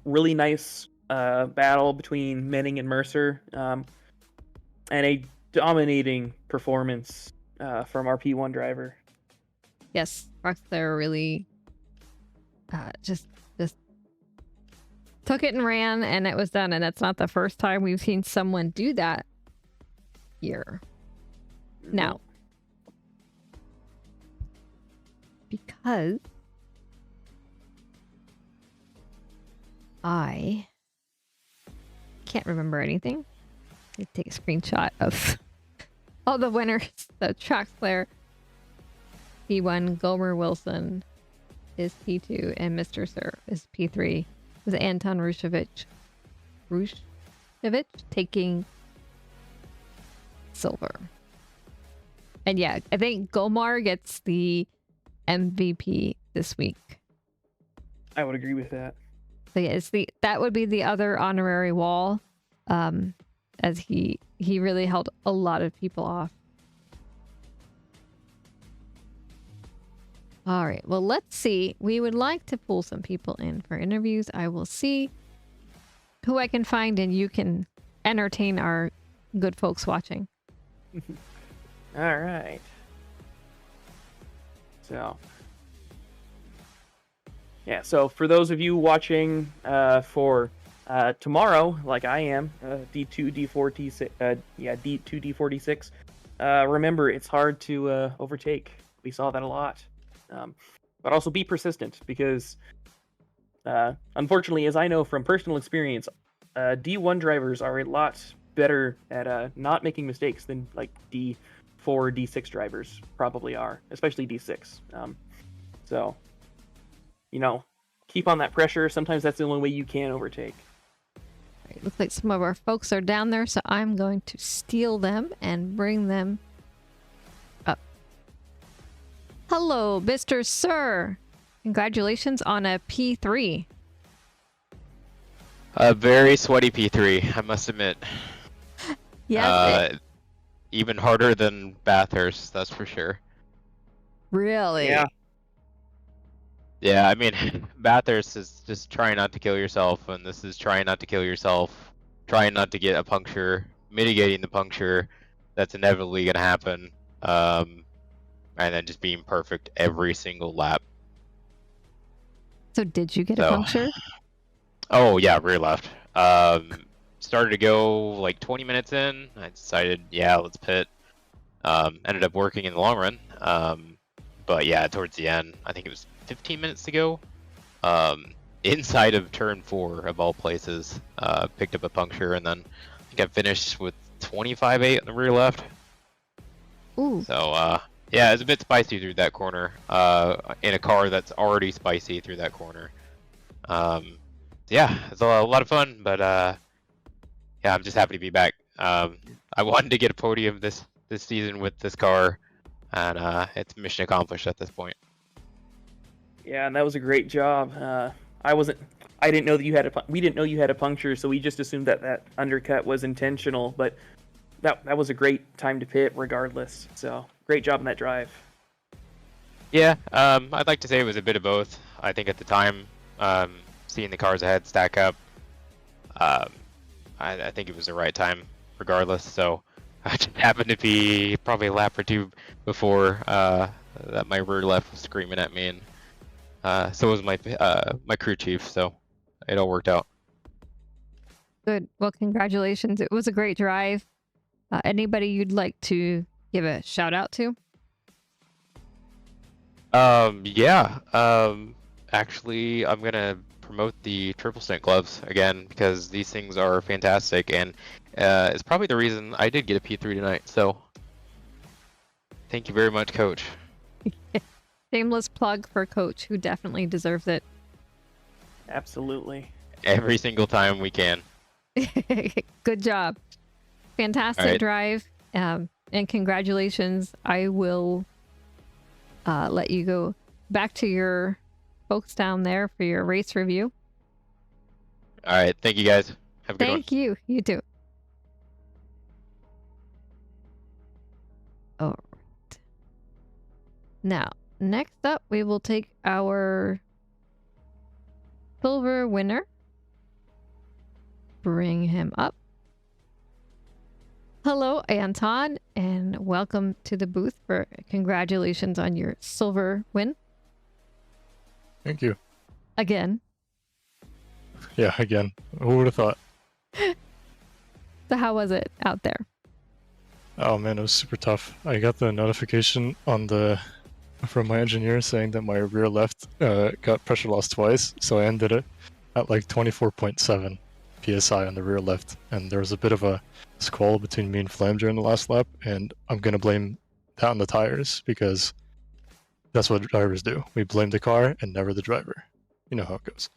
really nice battle between Menning and Mercer. And a dominating performance from our P1 driver. Yes, Roxler really just took it and ran, and it was done. And that's not the first time we've seen someone do that here. Now, because I can't remember anything, let me take a screenshot of all the winners. The Track Slayer P1, Gomer Wilson is P2, and Mr. Sir is P3. It was Anton Rushevich taking silver. And yeah, I think Gomar gets the MVP this week. I would agree with that. So yeah, that would be the other honorary wall, as he really held a lot of people off. All right, well, let's see. We would like to pull some people in for interviews. I will see who I can find, and you can entertain our good folks watching. All right. So for those of you watching for tomorrow, like I am, D2, D4, T6, D2, D4, D6, remember, it's hard to overtake. We saw that a lot. But also be persistent, because unfortunately, as I know from personal experience, D1 drivers are a lot better at not making mistakes than like D4, D6 drivers probably are, especially D6. So, keep on that pressure. Sometimes that's the only way you can overtake. All right, looks like some of our folks are down there, so I'm going to steal them and bring them up. Hello, Mr. Sir. Congratulations on a P3. A very sweaty P3, I must admit. Yes. Even harder than Bathurst, that's for sure. Really? Yeah. Yeah, I mean, Bathurst is just trying not to kill yourself, and this is trying not to kill yourself, trying not to get a puncture, mitigating the puncture that's inevitably going to happen, and then just being perfect every single lap. So did you get a puncture? Oh, yeah, rear left. Started to go like 20 minutes in. I decided, yeah, let's pit. Ended up working in the long run. But yeah, towards the end, I think it was 15 minutes to go. Inside of turn 4 of all places, picked up a puncture, and then I think I finished with 25.8 on the rear left. Ooh. So yeah, it's a bit spicy through that corner. In a car that's already spicy through that corner. Yeah, it's a lot of fun, but yeah, I'm just happy to be back. I wanted to get a podium this season with this car, and it's mission accomplished at this point. Yeah, and that was a great job. I didn't know that you had we didn't know you had a puncture, so we just assumed that undercut was intentional. But that was a great time to pit, regardless. So great job in that drive. Yeah, I'd like to say it was a bit of both. I think at the time, seeing the cars ahead stack up, I think it was the right time, regardless. So I just happened to be probably a lap or two before that my rear left was screaming at me, and so was my my crew chief. So it all worked out. Good. Well, congratulations. It was a great drive. Anybody you'd like to give a shout out to? Yeah. Actually, I'm gonna promote the triple stint gloves again, because these things are fantastic, and it's probably the reason I did get a P3 tonight. So thank you very much, Coach. Shameless plug for Coach, who definitely deserves it. Absolutely. Every single time we can. Good job. Fantastic right. drive. And congratulations. I will let you go back to your folks down there for your race review. All right. Thank you, guys. Have a good one. Thank you. You too. All right. Now, next up, we will take our silver winner. Bring him up. Hello, Anton, and welcome to the booth for congratulations on your silver win. Thank you. Again. Yeah, again, who would have thought? So how was it out there? Oh man, it was super tough. I got the notification from my engineer saying that my rear left got pressure loss twice, so I ended it at like 24.7 psi on the rear left, and there was a bit of a squall between me and Flam during the last lap, and I'm gonna blame that on the tires because that's what drivers do. We blame the car and never the driver. You know how it goes.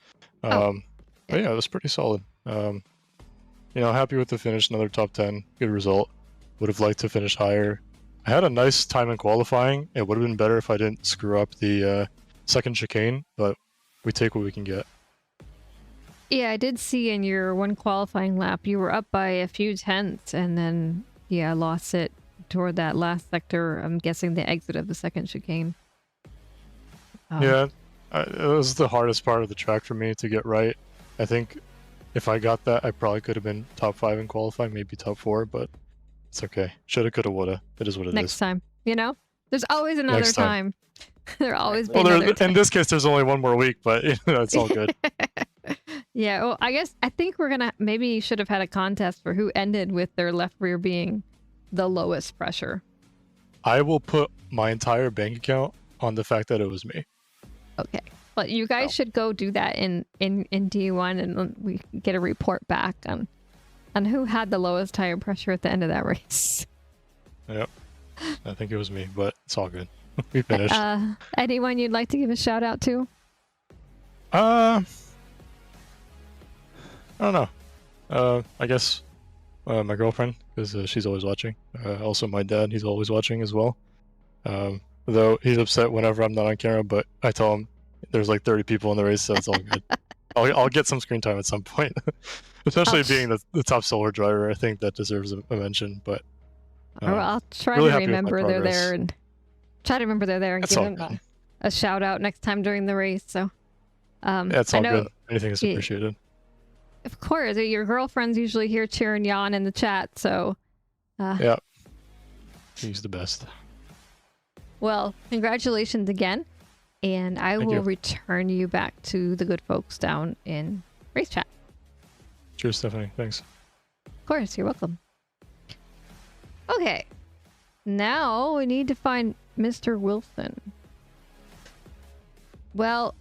But yeah, it was pretty solid. Happy with the finish, another top 10, good result. Would have liked to finish higher. I had a nice time in qualifying. It would have been better if I didn't screw up the second chicane, but we take what we can get. Yeah, I did see in your one qualifying lap, you were up by a few tenths and then, yeah, lost it toward that last sector. I'm guessing the exit of the second chicane. Yeah, it was the hardest part of the track for me to get right. I think if I got that, I probably could have been top 5 in qualifying, maybe top 4, but it's okay. Shoulda, coulda, woulda. It is what it is. Next time, there's always another time. There'll always be well, another time. In this case, there's only one more week, but it's all good. Yeah, well, I think we're gonna maybe should have had a contest for who ended with their left rear being the lowest pressure. I will put my entire bank account on the fact that it was me. Okay, but you guys should go do that in D1, and we get a report back on who had the lowest tire pressure at the end of that race. Yep, I think it was me, but it's all good. We finished. Anyone you'd like to give a shout out to? I don't know. I guess my girlfriend, because she's always watching. Also my dad, he's always watching as well. Though he's upset whenever I'm not on camera, but I tell him there's like 30 people in the race, so it's all good. I'll get some screen time at some point. Especially being the top solar driver, I think that deserves a mention. But I'll try really to remember they're there and That's give them a shout out next time during the race. So yeah, it's all good. Anything is appreciated. Of course, your girlfriend's usually here cheering you on in the chat, so... yeah. He's the best. Well, congratulations again, and I will return you back to the good folks down in race chat. Cheers, Stephanie. Thanks. Of course, you're welcome. Okay. Now we need to find Mr. Wilson. Well...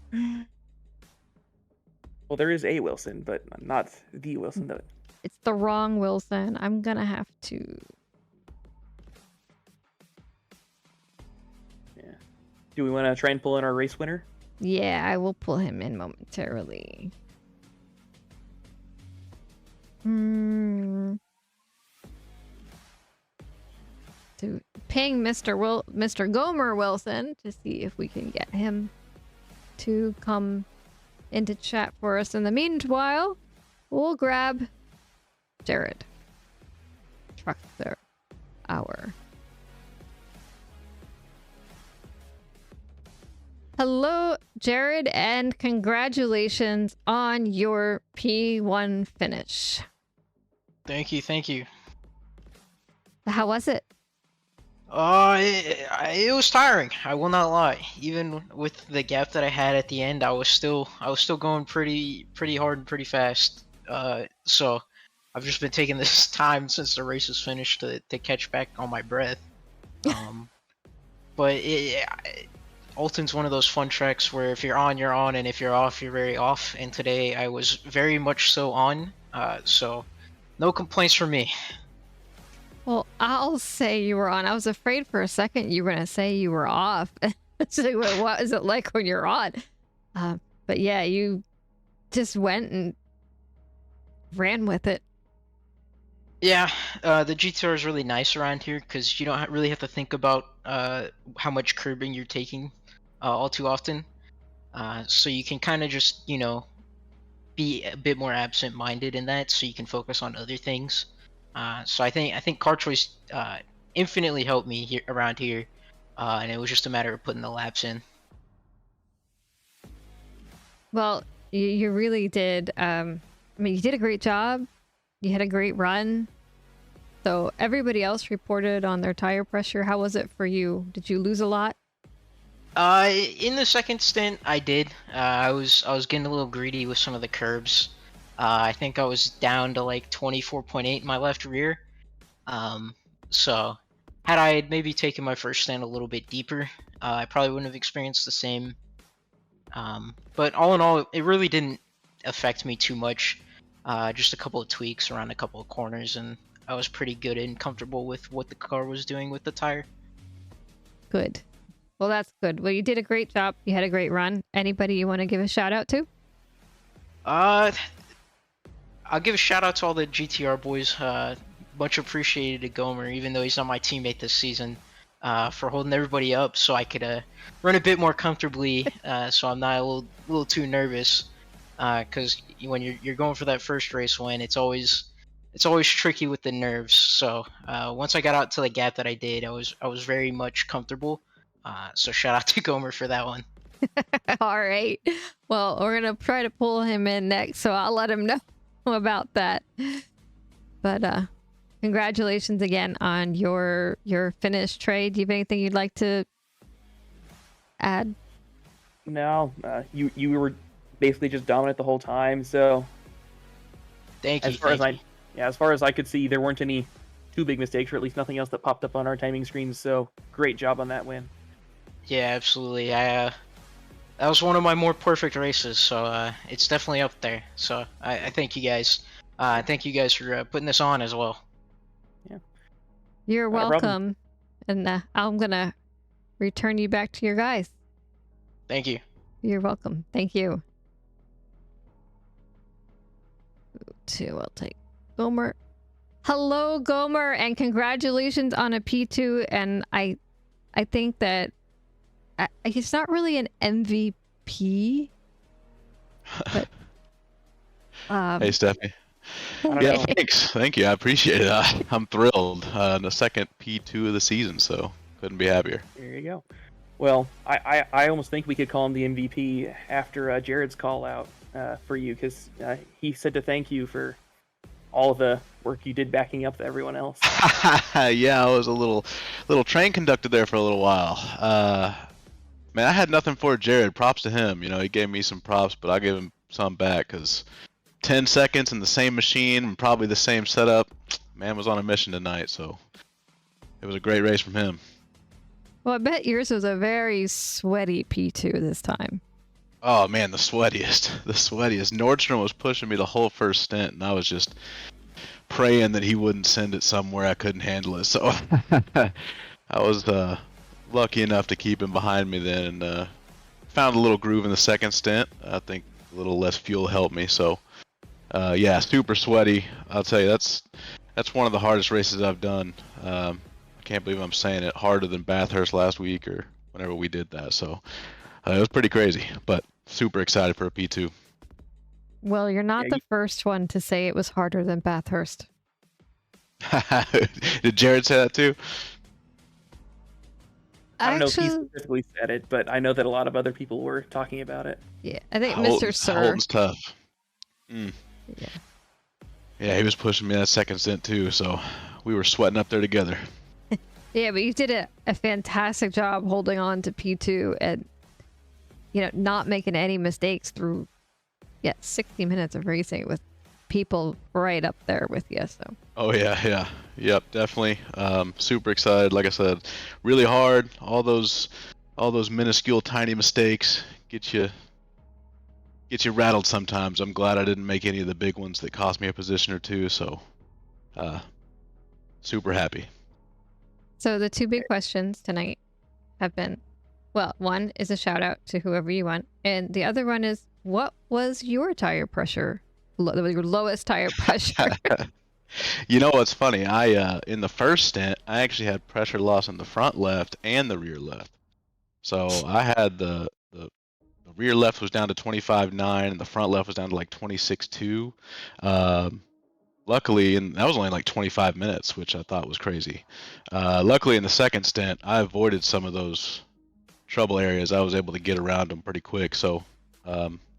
Well, there is a Wilson, but not the Wilson. That... It's the wrong Wilson. I'm gonna have to... Yeah. Do we want to try and pull in our race winner? Yeah, I will pull him in momentarily. To ping Mr. Gomer Wilson to see if we can get him to come into chat for us. In the meanwhile, we'll grab Jared. Truckster Hour. Hello, Jared, and congratulations on your P1 finish. Thank you, thank you. How was it? It was tiring. I will not lie. Even with the gap that I had at the end, I was still going pretty hard and pretty fast. So I've just been taking this time since the race was finished to catch back on my breath. But Oulton's one of those fun tracks where if you're on, you're on, and if you're off, you're very off. And today I was very much so on. So no complaints from me. Well, I'll say you were on. I was afraid for a second you were going to say you were off. So what is it like when you're on? But yeah, you just went and ran with it. Yeah, the GTR is really nice around here because you don't really have to think about how much curbing you're taking all too often. So you can kind of just, be a bit more absent-minded in that so you can focus on other things. So I think car choice infinitely helped me around here, and it was just a matter of putting the laps in. Well, you really did. You did a great job. You had a great run. So everybody else reported on their tire pressure. How was it for you? Did you lose a lot? In the second stint, I did. I was getting a little greedy with some of the curbs. I think I was down to like 24.8 in my left rear. So had I maybe taken my first stint a little bit deeper, I probably wouldn't have experienced the same. But all in all, it really didn't affect me too much. Just a couple of tweaks around a couple of corners, and I was pretty good and comfortable with what the car was doing with the tire. Good. Well, that's good. Well, you did a great job. You had a great run. Anybody you want to give a shout out to? I'll give a shout out to all the GTR boys. Much appreciated to Gomer, even though he's not my teammate this season, for holding everybody up so I could run a bit more comfortably, so I'm not a little too nervous. Because when you're going for that first race win, it's always tricky with the nerves. So once I got out to the gap that I did, I was very much comfortable. So shout out to Gomer for that one. All right. Well, we're gonna try to pull him in next, so I'll let him know about that. But congratulations again on your finished trade. Do you have anything you'd like to add? No, you were basically just dominant the whole time. So thank you. As far as I could see, there weren't any too big mistakes, or at least nothing else that popped up on our timing screens. So great job on that win. Yeah, absolutely. That was one of my more perfect races, so it's definitely up there. So I thank you guys. Thank you guys for putting this on as well. Yeah. You're welcome. And I'm gonna return you back to your guys. Thank you. You're welcome. Thank you. I'll take Gomer. Hello, Gomer, and congratulations on a P2. And I think that he's not really an MVP. But, hey, Stephanie. Yeah, thanks. Thank you. I appreciate it. I'm thrilled. The second P2 of the season, so couldn't be happier. There you go. Well, I almost think we could call him the MVP after Jared's call out for you, because he said to thank you for all the work you did backing up everyone else. Yeah, I was a little train conductor there for a little while. Man, I had nothing for Jared. Props to him. You know, he gave me some props, but I gave him some back, because 10 seconds in the same machine and probably the same setup. Man was on a mission tonight, so it was a great race from him. Well, I bet yours was a very sweaty P2 this time. Oh man, the sweatiest. The sweatiest. Nordstrom was pushing me the whole first stint, and I was just praying that he wouldn't send it somewhere I couldn't handle it. So I was lucky enough to keep him behind me then, and found a little groove in the second stint. I think a little less fuel helped me. So yeah, super sweaty. I'll tell you, that's one of the hardest races I've done. I can't believe I'm saying it. Harder than Bathurst last week or whenever we did that. So it was pretty crazy, but super excited for a P2. Well, you're not the first one to say it was harder than Bathurst. Did Jared say that too? I don't know if he specifically said it, but I know that a lot of other people were talking about it. Yeah, I think Mr. Sir. Oulton's tough. Yeah, he was pushing me that second stint too, so we were sweating up there together. Yeah, but you did a fantastic job holding on to P2 and, you know, not making any mistakes through 60 minutes of racing with people right up there with you. So. Oh yeah, yep, definitely. Super excited. Like I said, really hard. All those minuscule, tiny mistakes get you rattled sometimes. I'm glad I didn't make any of the big ones that cost me a position or two. So, super happy. So the two big questions tonight have been, well, one is a shout out to whoever you want, and the other one is, what was your tire pressure? Your lowest tire pressure? You know what's funny? I in the first stint, I actually had pressure loss in the front left and the rear left. So I had the rear left was down to 25.9 and the front left was down to like 26.2. Luckily, and that was only like 25 minutes, which I thought was crazy. Luckily, in the second stint, I avoided some of those trouble areas. I was able to get around them pretty quick. So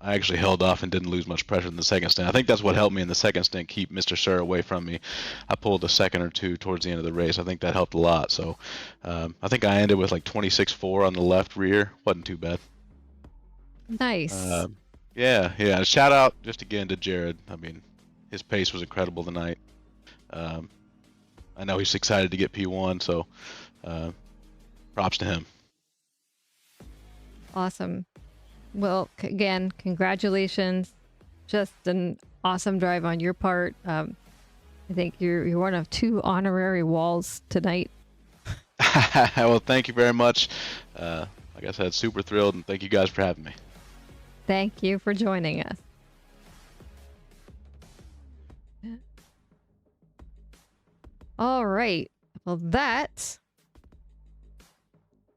I actually held off and didn't lose much pressure in the second stint. I think that's what helped me in the second stint keep Mr. Sir away from me. I pulled a second or two towards the end of the race. I think that helped a lot. So I think I ended with like 26.4 on the left rear. Wasn't too bad. Nice. Yeah. Shout out just again to Jared. I mean, his pace was incredible tonight. I know he's excited to get P1, so props to him. Awesome. Well, again, congratulations. Just an awesome drive on your part. I think you're one of 2 honorary walls tonight. Well, thank you very much. Like I said, super thrilled, and thank you guys for having me. Thank you for joining us. All right. Well, that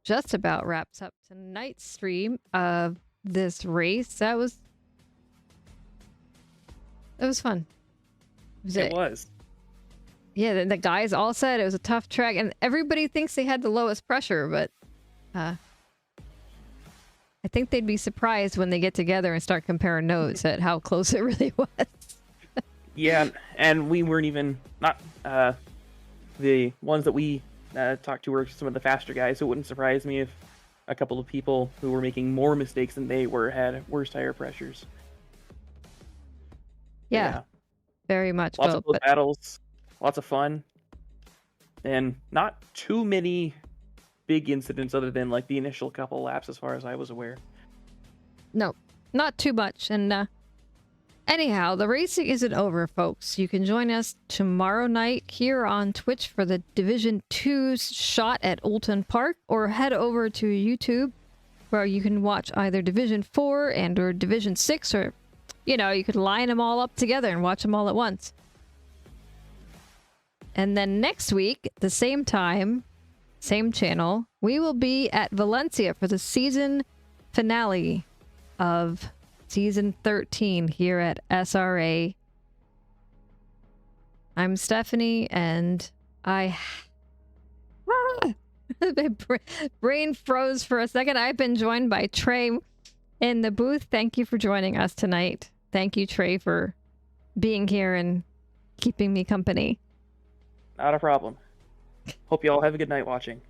just about wraps up tonight's stream of this race. That was fun. It was. Yeah, the guys all said it was a tough track, and everybody thinks they had the lowest pressure, but I think they'd be surprised when they get together and start comparing notes at how close it really was. Yeah, and we weren't even not the ones that we talked to were some of the faster guys, so it wouldn't surprise me if a couple of people who were making more mistakes than they were had worse tire pressures. Yeah, very much. Lots of close battles, lots of fun, and not too many big incidents other than like the initial couple laps as far as I was aware. No, not too much. And anyhow, the racing isn't over, folks. You can join us tomorrow night here on Twitch for the Division 2's shot at Oulton Park, or head over to YouTube where you can watch either Division 4 and or Division 6, or you know, you could line them all up together and watch them all at once. And then next week, at the same time, same channel, we will be at Valencia for the season finale of Season 13 here at SRA. I'm Stephanie, and my brain froze for a second. I've been joined by Trey in the booth. Thank you for joining us tonight. Thank you, Trey, for being here and keeping me company. Not a problem. Hope you all have a good night watching.